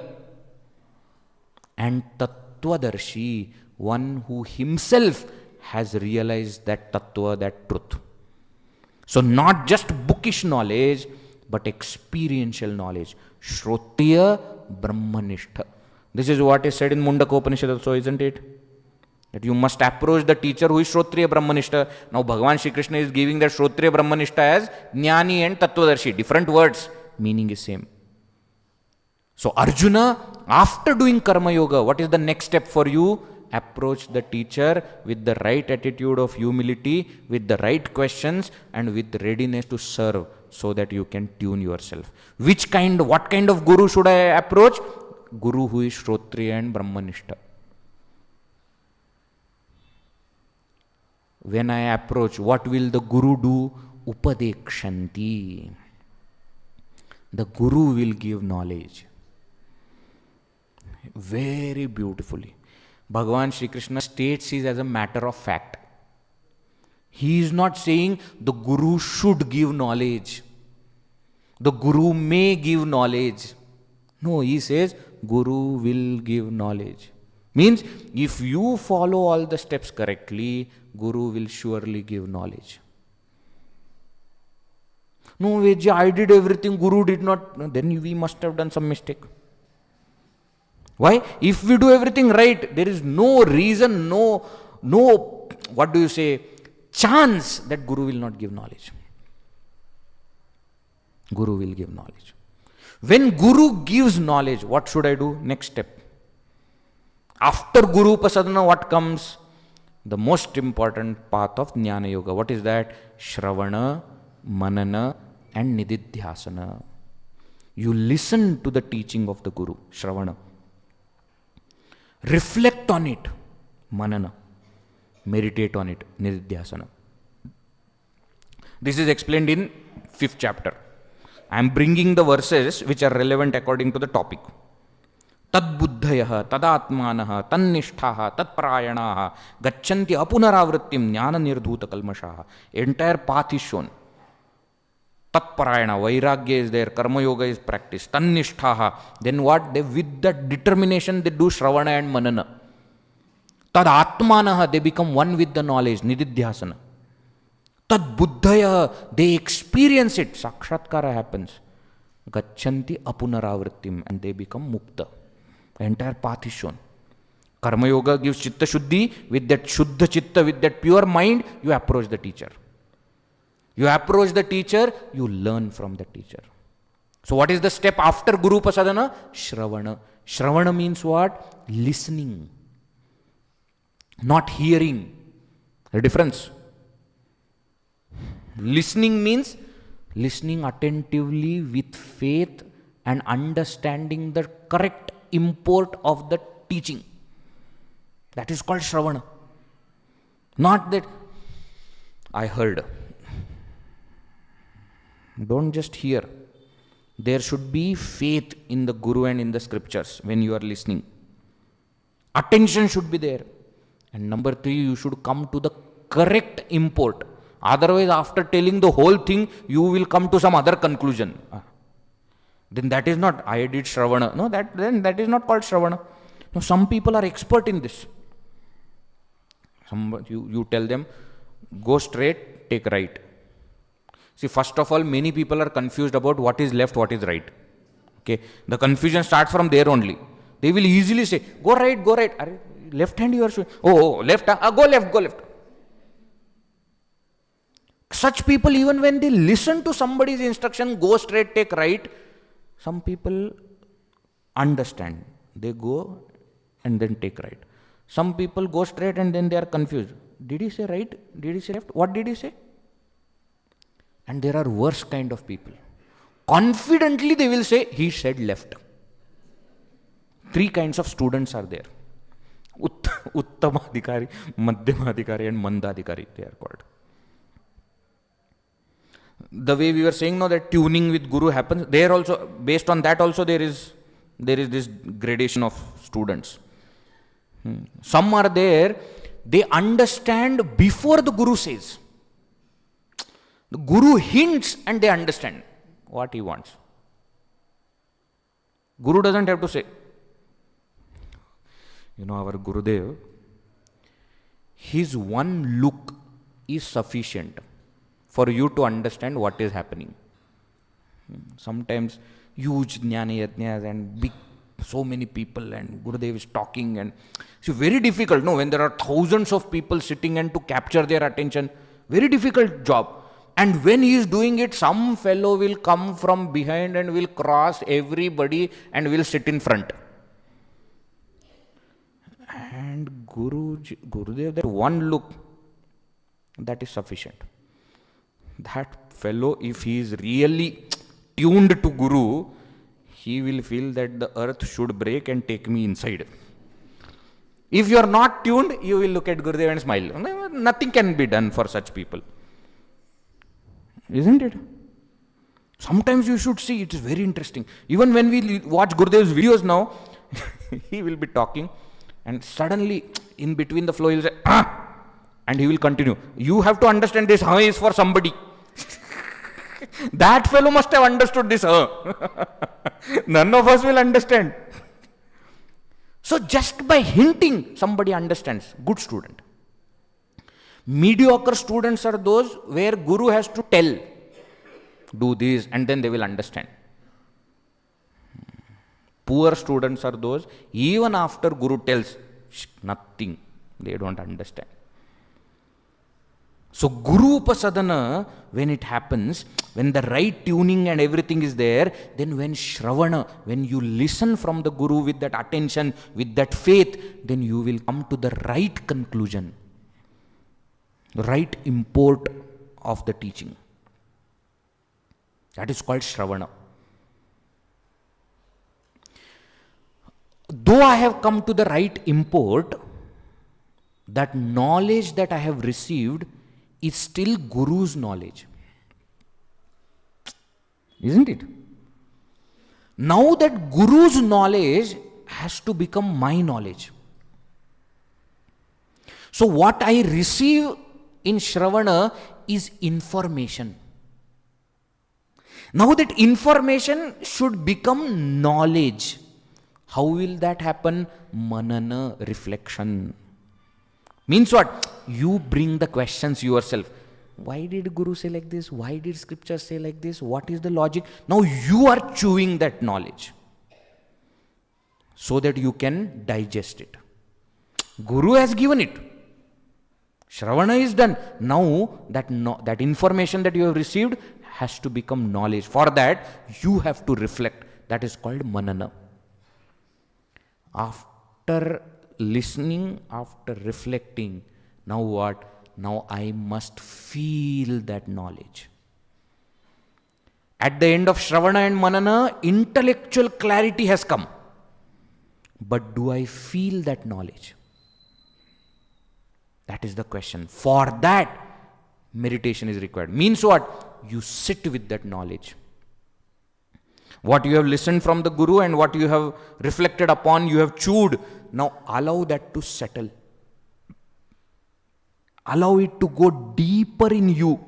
And Tattvadarshi, one who himself has realized that Tattva, that truth. So not just bookish knowledge, but experiential knowledge. Shrotriya Brahmanishtha. This is what is said in Mundaka Upanishad also, isn't it? That you must approach the teacher who is Shrotriya Brahmanishta. Now Bhagavan Shri Krishna is giving that Shrotriya Brahmanishta as Jnani and Tattvadarshi. Different words, meaning is same. So Arjuna, after doing Karma Yoga, what is the next step for you? Approach the teacher with the right attitude of humility, with the right questions and with readiness to serve so that you can tune yourself. What kind of Guru should I approach? Guru who is Shrotriya and Brahmanishta. When I approach, what will the Guru do? Upadekshanti. The Guru will give knowledge. Very beautifully. Bhagavan Shri Krishna states it as a matter of fact. He is not saying the Guru should give knowledge. The Guru may give knowledge. No, he says Guru will give knowledge. Means if you follow all the steps correctly, Guru will surely give knowledge. No, Veji, I did everything, Guru did not. Then we must have done some mistake. Why? If we do everything right, there is no reason, no, chance that Guru will not give knowledge. Guru will give knowledge. When Guru gives knowledge, what should I do? Next step. After Guru Upasadana, what comes? The most important path of Jnana Yoga. What is that? Shravana, Manana and Nididhyasana. You listen to the teaching of the Guru, Shravana. Reflect on it, Manana. Meditate on it, Nididhyasana. This is explained in 5th chapter. I am bringing the verses which are relevant according to the topic. Tad buddhayah, tadatmanaha, tannishtaha, tatparayanaha, gachanti apunaravrittim, jnana nirdhuta kalmashaha. Entire path is shown. Tatparayana, vairagya is there, karma yoga is practiced, tannishtaha. Then what? They with that determination they do shravana and manana. Tad atmanaha, they become one with the knowledge, nididhyasana. Tad buddhaya, they experience it. Sakshatkara happens. Gachanti apunaravrittim, and they become mukta. The entire path is shown. Karma Yoga gives chitta shuddhi. With that shuddha chitta, with that pure mind, you approach the teacher. You approach the teacher, you learn from the teacher. So what is the step after Guru Upasadana? Shravana. Shravana means what? Listening. Not hearing. A difference. Listening means listening attentively with faith and understanding the correct import of the teaching. That is called Shravana. Not that I heard. Don't just hear. There should be faith in the Guru and in the scriptures when you are listening. Attention should be there. And number 3, you should come to the correct import. Otherwise, after telling the whole thing, you will come to some other conclusion. Then that is not, I did Shravana. No, then that is not called Shravana. No, some people are expert in this. You tell them, go straight, take right. See, first of all, many people are confused about what is left, what is right. Okay, the confusion starts from there only. They will easily say, go right, go right. Left hand you are showing. Oh, left, go left, go left. Such people, even when they listen to somebody's instruction, go straight, take right, some people understand. They go and then take right. Some people go straight and then they are confused. Did he say right? Did he say left? What did he say? And there are worse kind of people. Confidently they will say, he said left. 3 kinds of students are there. Uttamadhikari, Madhyamadhikari and Mandadhikari, they are called. The way we were saying now that tuning with Guru happens, there also, based on that also there is this gradation of students. Some are there, they understand before the Guru says. The Guru hints and they understand what he wants. Guru doesn't have to say. You know, our Gurudev, his one look is sufficient for you to understand what is happening. Sometimes huge Jnana Yajnas and big, so many people and Gurudev is talking and it's very difficult, no, when there are thousands of people sitting and to capture their attention, very difficult job. And when he is doing it, some fellow will come from behind and will cross everybody and will sit in front. And Gurudev, that one look, that is sufficient. That fellow, if he is really tuned to Guru, he will feel that the earth should break and take me inside. If you are not tuned, you will look at Gurudev and smile. Nothing can be done for such people. Isn't it? Sometimes you should see, it is very interesting. Even when we watch Gurudev's videos now, he will be talking and suddenly in between the flow he will say, and he will continue. You have to understand this is for somebody. That fellow must have understood this. None of us will understand. So just by hinting, somebody understands. Good student. Mediocre students are those where Guru has to tell, do this, and then they will understand. Poor students are those, even after Guru tells, nothing, they don't understand. So Guru Upasadana, when it happens, when the right tuning and everything is there, then when Shravana, when you listen from the Guru with that attention, with that faith, then you will come to the right conclusion. Right import of the teaching. That is called Shravana. Though I have come to the right import, that knowledge that I have received is still Guru's knowledge. Isn't it? Now that Guru's knowledge has to become my knowledge. So what I receive in Shravana is information. Now that information should become knowledge. How will that happen? Manana, reflection. Means what? You bring the questions yourself. Why did Guru say like this? Why did scripture say like this? What is the logic? Now you are chewing that knowledge so that you can digest it. Guru has given it. Shravana is done. Now that information that you have received has to become knowledge. For that, you have to reflect. That is called manana. After listening, after reflecting, now what? Now I must feel that knowledge. At the end of Shravana and Manana, intellectual clarity has come. But do I feel that knowledge? That is the question. For that, meditation is required. Means what? You sit with that knowledge. What you have listened from the Guru and what you have reflected upon, you have chewed. Now allow that to settle. Allow it to go deeper in you.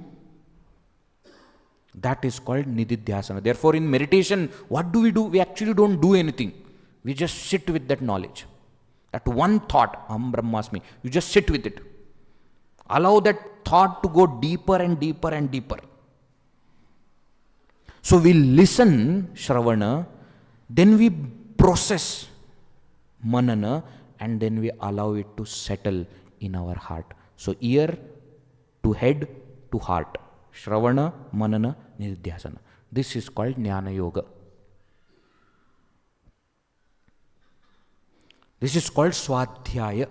That is called nididhyasana. Therefore, in meditation, what do? We actually don't do anything. We just sit with that knowledge. That one thought, Aham Brahmasmi, you just sit with it. Allow that thought to go deeper and deeper and deeper. So we listen, Shravana, then we process, Manana, and then we allow it to settle in our heart. So ear to head to heart. Shravana, Manana, Nididhyasana. This is called Jnana Yoga. This is called Swadhyaya.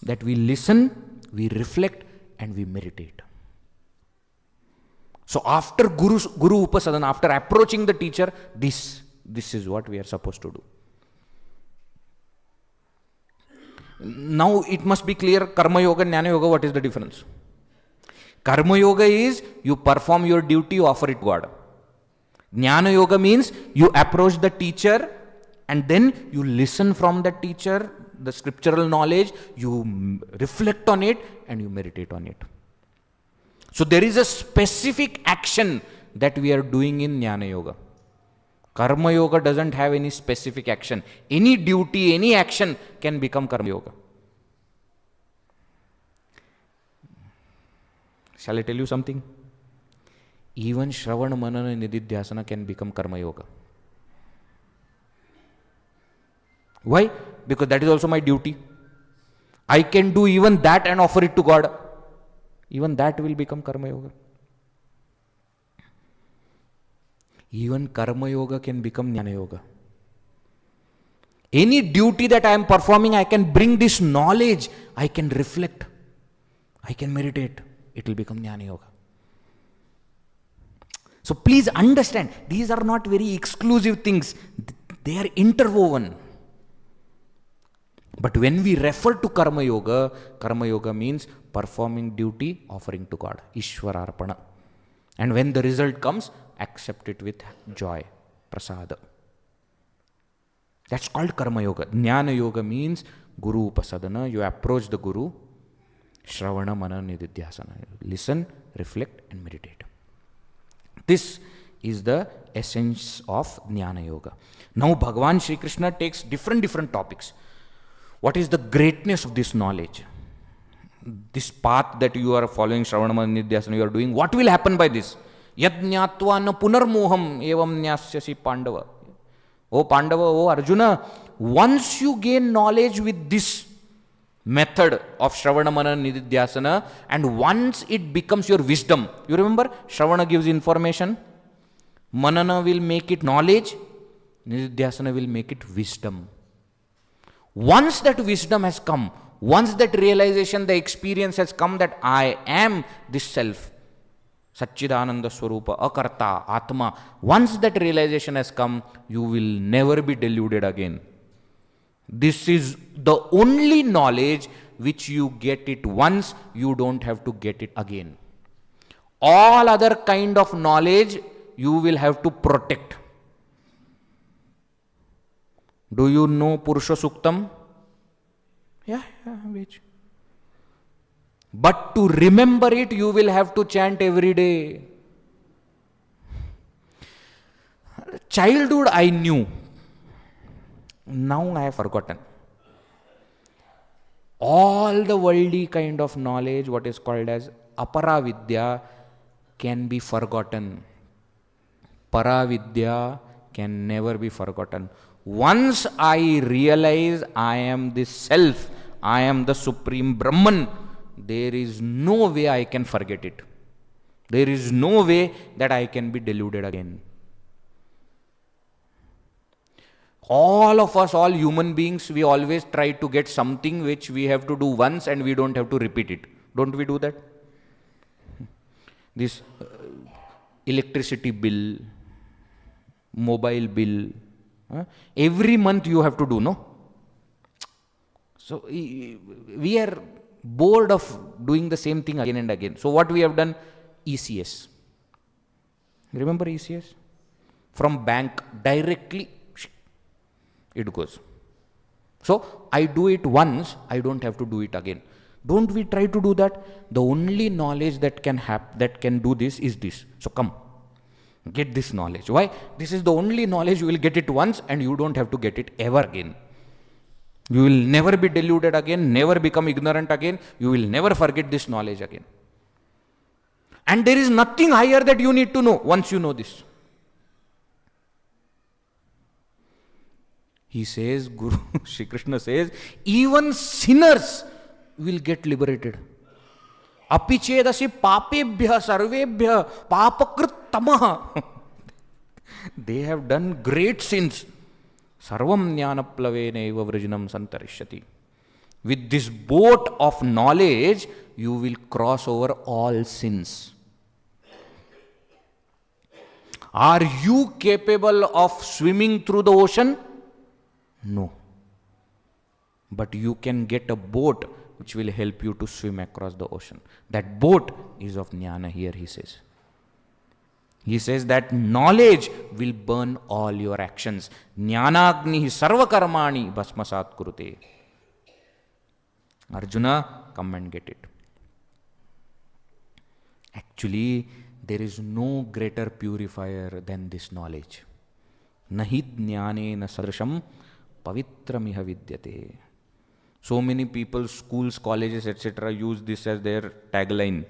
That we listen, we reflect, and we meditate. So after Guru Upasadana, after approaching the teacher, this is what we are supposed to do. Now it must be clear, Karma Yoga and Jnana Yoga, what is the difference? Karma Yoga is you perform your duty, you offer it to God. Jnana Yoga means you approach the teacher and then you listen from the teacher, the scriptural knowledge, you reflect on it and you meditate on it. So there is a specific action that we are doing in Jnana Yoga. Karma Yoga doesn't have any specific action. Any duty, any action can become Karma Yoga. Shall I tell you something? Even Shravana, Manana, Nididhyasana can become Karma Yoga. Why? Because that is also my duty. I can do even that and offer it to God. Even that will become Karma Yoga. Even Karma Yoga can become Jnana Yoga. Any duty that I am performing, I can bring this knowledge, I can reflect, I can meditate. It will become Jnana Yoga. So please understand, these are not very exclusive things. They are interwoven. But when we refer to Karma Yoga means performing duty, offering to God. Ishwararpana. And when the result comes, accept it with joy. Prasada. That's called Karma Yoga. Jnana Yoga means Guru Upasadana. You approach the Guru. Shravana, Manana, Nididhyasana. Listen, reflect and meditate. This is the essence of Jnana Yoga. Now Bhagavan Shri Krishna takes different topics. What is the greatness of this knowledge? This path that you are following, Shravana, Manana, Nididhyasana, you are doing, what will happen by this? Yajnatva na punarmoham evam nyasyasi Pandava. Oh Pandava, oh Arjuna, once you gain knowledge with this method of Shravana, Manana, Nididhyasana, and once it becomes your wisdom, you remember, Shravana gives information, Manana will make it knowledge, Nididhyasana will make it wisdom. Once that wisdom has come, once that realization, the experience has come that I am this self, Satchidananda Swarupa, Akarta, Atma, once that realization has come, you will never be deluded again. This is the only knowledge which you get it once, you don't have to get it again. All other kind of knowledge you will have to protect. Do you know Purusha Suktam? Yeah, which? But to remember it, you will have to chant every day. Childhood I knew. Now I have forgotten. All the worldly kind of knowledge, what is called as aparavidya, can be forgotten. Paravidya can never be forgotten. Once I realize I am this self, I am the supreme Brahman, there is no way I can forget it. There is no way that I can be deluded again. All of us, all human beings, we always try to get something which we have to do once and we don't have to repeat it. Don't we do that? This electricity bill, mobile bill, every month you have to do, no? So we are bored of doing the same thing again and again. So what we have done? ECS. Remember ECS? From bank directly it goes. So I do it once, I don't have to do it again. Don't we try to do that? The only knowledge that can do this is this. So come, get this knowledge. Why? This is the only knowledge. You will get it once and you don't have to get it ever again. You will never be deluded again, never become ignorant again. You will never forget this knowledge again. And there is nothing higher that you need to know once you know this. He says, Guru Shri Krishna says, even sinners will get liberated. Apichedasi papebhya sarvebhya papakrit tamaha. They have done great sins. Sarvam jnanaplavena vrijnam santarishyati. With this boat of knowledge, you will cross over all sins. Are you capable of swimming through the ocean? No. But you can get a boat which will help you to swim across the ocean. That boat is of Jnana here, he says. He says that knowledge will burn all your actions. Jnanagni sarva karmani bhasmasat kurute. Arjuna, come and get it. Actually, there is no greater purifier than this knowledge. Nahi jnane na sadrisham pavitramiha vidyate. So many people, schools, colleges, etc. use this as their tagline.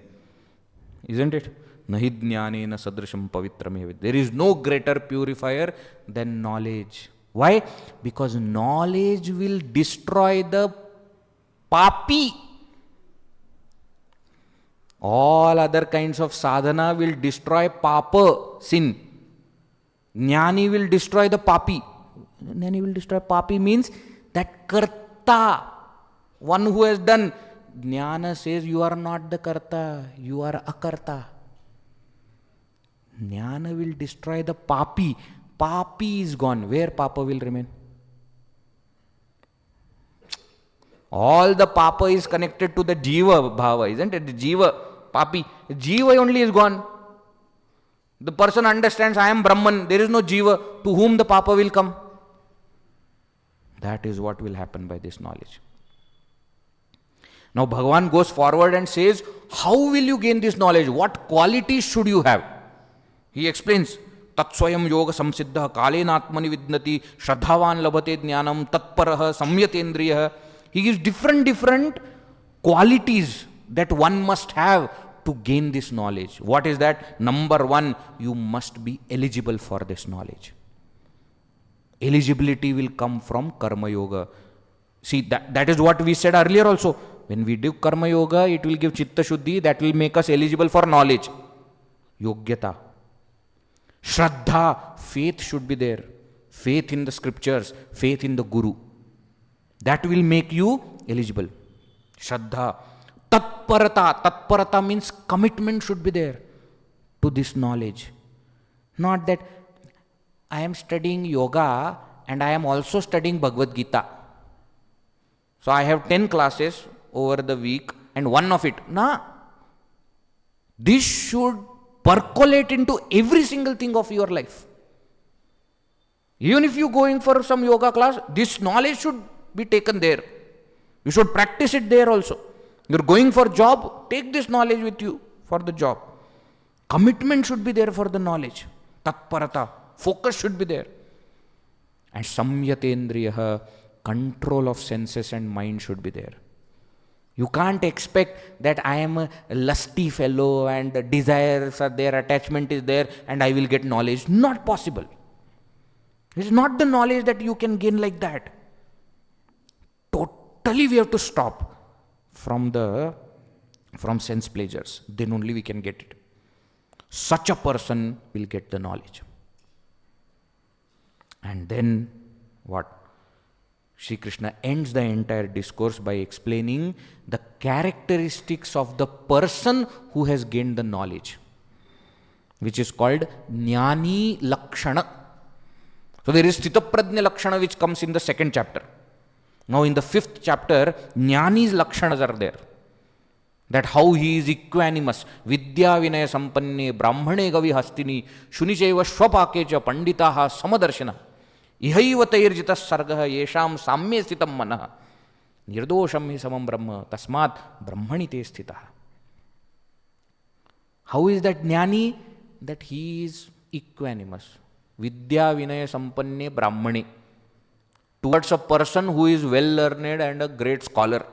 Isn't it? Nahi jnane na sadrisham pavitramiha vidyate. There is no greater purifier than knowledge. Why? Because knowledge will destroy the papi. All other kinds of sadhana will destroy papa, sin. Jnani will destroy the papi. Jnani will destroy papi means that karta, one who has done. Jnana says you are not the karta, you are akarta. Jnana will destroy the papi. Papi is gone. Where papa will remain? All the papa is connected to the jiva bhava, isn't it? The jiva, papi. Jiva only is gone. The person understands I am Brahman, there is no jiva. To whom the papa will come? That is what will happen by this knowledge. Now Bhagavan goes forward and says, how will you gain this knowledge? What qualities should you have? He explains, Tatswayam yoga samsiddha kalenatmani vidnati shraddhavan labhate jnanam tatparaha samyatendriya. He gives different qualities that one must have to gain this knowledge. What is that? Number one, you must be eligible for this knowledge. Eligibility will come from Karma Yoga. See, that is what we said earlier also. When we do Karma Yoga, it will give Chitta Shuddhi, that will make us eligible for knowledge. Yogyata. Shraddha, faith should be there. Faith in the scriptures, faith in the Guru. That will make you eligible. Shraddha. Tatparata. Tatparata means commitment should be there to this knowledge. Not that I am studying yoga and I am also studying Bhagavad Gita. So I have 10 classes over the week and one of it. Nah. This should percolate into every single thing of your life. Even if you are going for some yoga class, this knowledge should be taken there. You should practice it there also. You are going for job, take this knowledge with you for the job. Commitment should be there for the knowledge. Tatparata, focus should be there. And samyatendriya, control of senses and mind should be there. You can't expect that I am a lusty fellow and the desires are there, attachment is there, and I will get knowledge. Not possible. It's not the knowledge that you can gain like that. Totally we have to stop from sense pleasures. Then only we can get it. Such a person will get the knowledge. And then what? Shri Krishna ends the entire discourse by explaining the characteristics of the person who has gained the knowledge, which is called Jnani Lakshana. So there is Sthita Prajna Lakshana which comes in the 2nd chapter. Now in the 5th chapter, Jnani's Lakshanas are there. That how he is equanimous. Vidya Vinaya Sampanne Brahmane Gavi Hastini Shunicheva Shwapakecha Panditaha Samadarshina Ihaivatayirjita Sargaha Yesham Samye Sthitam Manaha Nirdosham hi Samam Brahma Tasmat Brahmani Te Sthitaha. How is that Jnani? That he is equanimous. Vidya Vinaya Sampanne Brahmane. Towards a person who is well learned and a great scholar.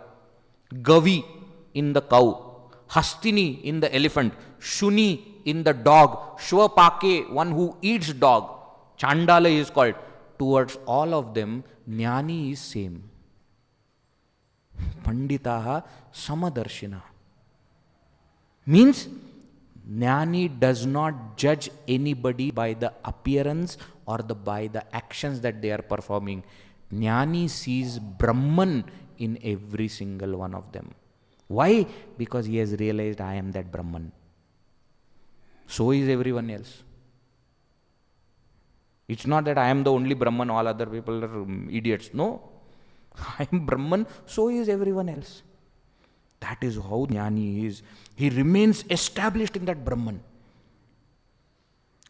Gavi in the cow. Hastini in the elephant. Shuni in the dog. Shwapake, one who eats dog. Chandala is called. Towards all of them, Jnani is same. Panditaha Samadarshina. Means, Jnani does not judge anybody by the appearance or by the actions that they are performing. Jnani sees Brahman in every single one of them. Why? Because he has realized I am that Brahman. So is everyone else. It's not that I am the only Brahman, all other people are idiots. No. I am Brahman, so is everyone else. That is how Jnani is. He remains established in that Brahman.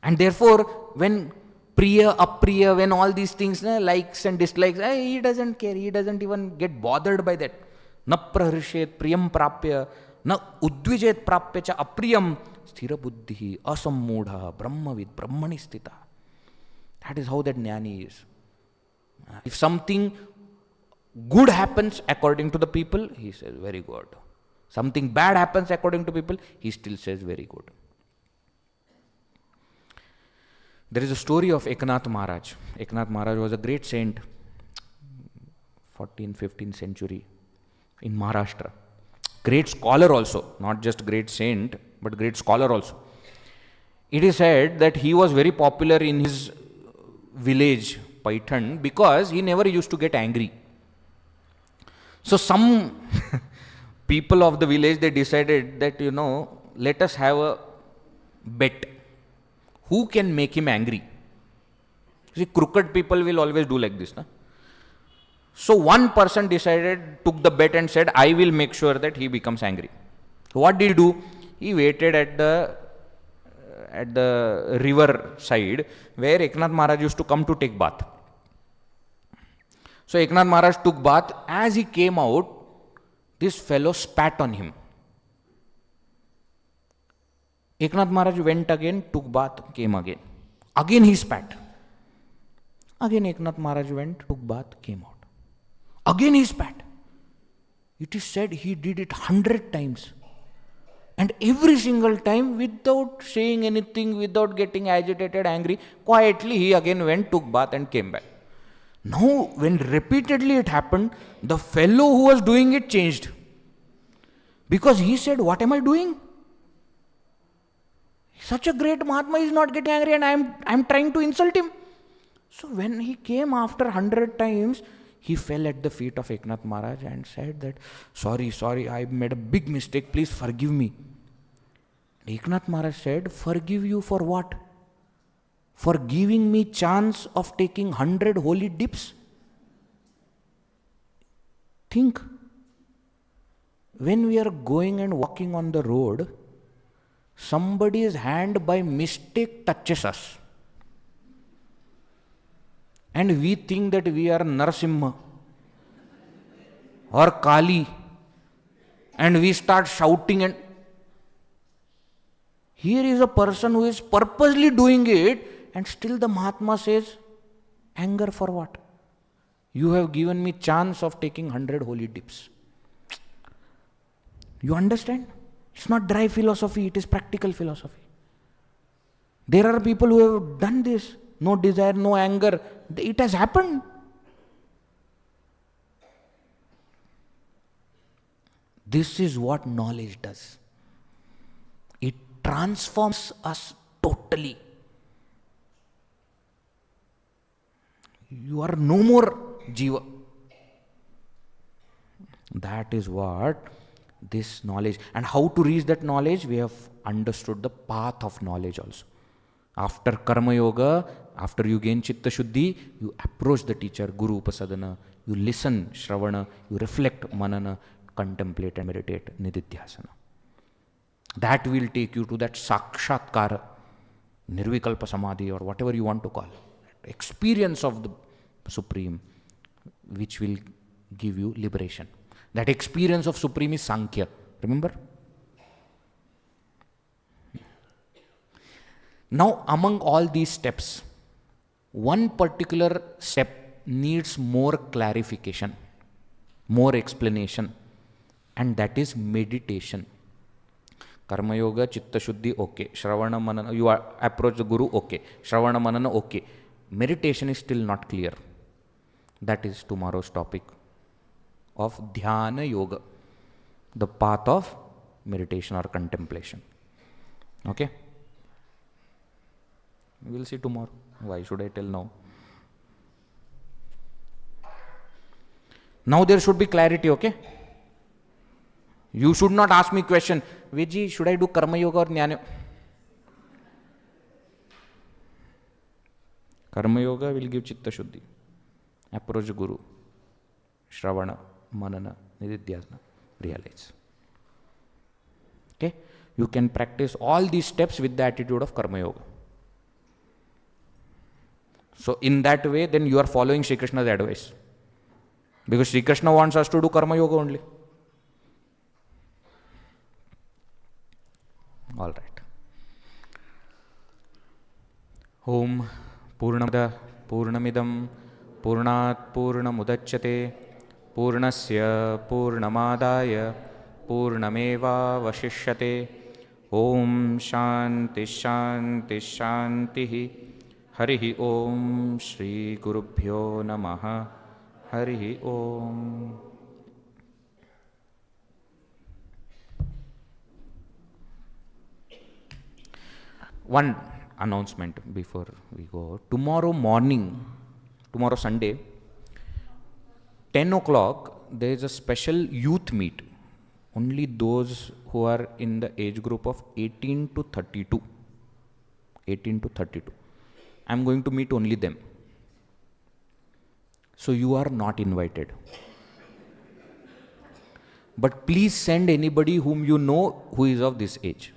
And therefore, when Priya, Apriya, when all these things, likes and dislikes, he doesn't care. He doesn't even get bothered by that. Na praharshet priyam prapya, na udvijet prapya cha apriyam, sthira buddhi, asammudha, brahmavid, brahmani sthita. That is how that Jnani is. If something good happens according to the people, he says, very good. Something bad happens according to people, he still says, very good. There is a story of Eknath Maharaj. Eknath Maharaj was a great saint, 14th, 15th century in Maharashtra. Great scholar also, not just great saint, but great scholar also. It is said that he was very popular in his village, Paithan, because he never used to get angry. So some people of the village, they decided that, let us have a bet. Who can make him angry? See, crooked people will always do like this. So one person took the bet and said, I will make sure that he becomes angry. So what did he do? He waited at the river side where Eknath Maharaj used to come to take bath. So Eknath Maharaj took bath. As he came out, this fellow spat on him. Eknath Maharaj went again, took bath, came again. Again he spat. Again Eknath Maharaj went, took bath, came out. Again he spat. It is said he did it 100 times. And every single time, without saying anything, without getting agitated, angry, quietly he again went, took bath and came back. Now, when repeatedly it happened, the fellow who was doing it changed. Because he said, what am I doing? Such a great Mahatma is not getting angry and I am trying to insult him. So when he came after 100 times, he fell at the feet of Eknath Maharaj and said that, sorry, I made a big mistake, please forgive me. Eknath Maharaj said, forgive you for what? For giving me chance of taking 100 holy dips? Think, when we are going and walking on the road, somebody's hand by mistake touches us. And we think that we are Narasimha or Kali, and we start shouting. And here is a person who is purposely doing it, and still the Mahatma says, anger for what? You have given me chance of taking 100 holy dips. You understand? It's not dry philosophy, it is practical philosophy. There are people who have done this. No desire, no anger. It has happened. This is what knowledge does. It transforms us totally. You are no more Jiva. That is what this knowledge, and how to reach that knowledge, we have understood the path of knowledge also. After Karma Yoga, after you gain Chitta Shuddhi, you approach the teacher, Guru Upasadana, you listen, Shravana, you reflect, Manana, contemplate and meditate, Nididhyasana. That will take you to that Sakshatkara, Nirvikalpa Samadhi, or whatever you want to call it. Experience of the Supreme, which will give you liberation. That experience of Supreme is Sankhya. Remember? Now, among all these steps, one particular step needs more clarification, more explanation, and that is meditation. Karma Yoga, Chitta Shuddhi, okay. Shravana Manana, you approach the Guru, okay. Shravana Manana, okay. Meditation is still not clear. That is tomorrow's topic of Dhyana Yoga, the path of meditation or contemplation. Okay? We will see tomorrow. Why should I tell now? Now there should be clarity, okay? You should not ask me question, Viji, should I do Karma Yoga or Jnana? Karma Yoga will give Chitta Shuddhi. Approach Guru. Shravana, Manana, Nididhyasana, realize. Okay? You can practice all these steps with the attitude of Karma Yoga. So in that way, then you are following Shri Krishna's advice. Because Shri Krishna wants us to do Karma Yoga only. All right. Om Purnamada Purnamidam Purnat Purnamudachyate Purnasya Purnamadaya Purnameva Vashishyate. Om Shanti Shanti Shanti. Harihi Om Shri Gurubhyo Namaha. Harihi Om. One announcement before we go. Tomorrow morning, tomorrow Sunday, 10 o'clock, there is a special youth meet. Only those who are in the age group of 18 to 32. 18 to 32. I am going to meet only them. So you are not invited. But please send anybody whom you know who is of this age.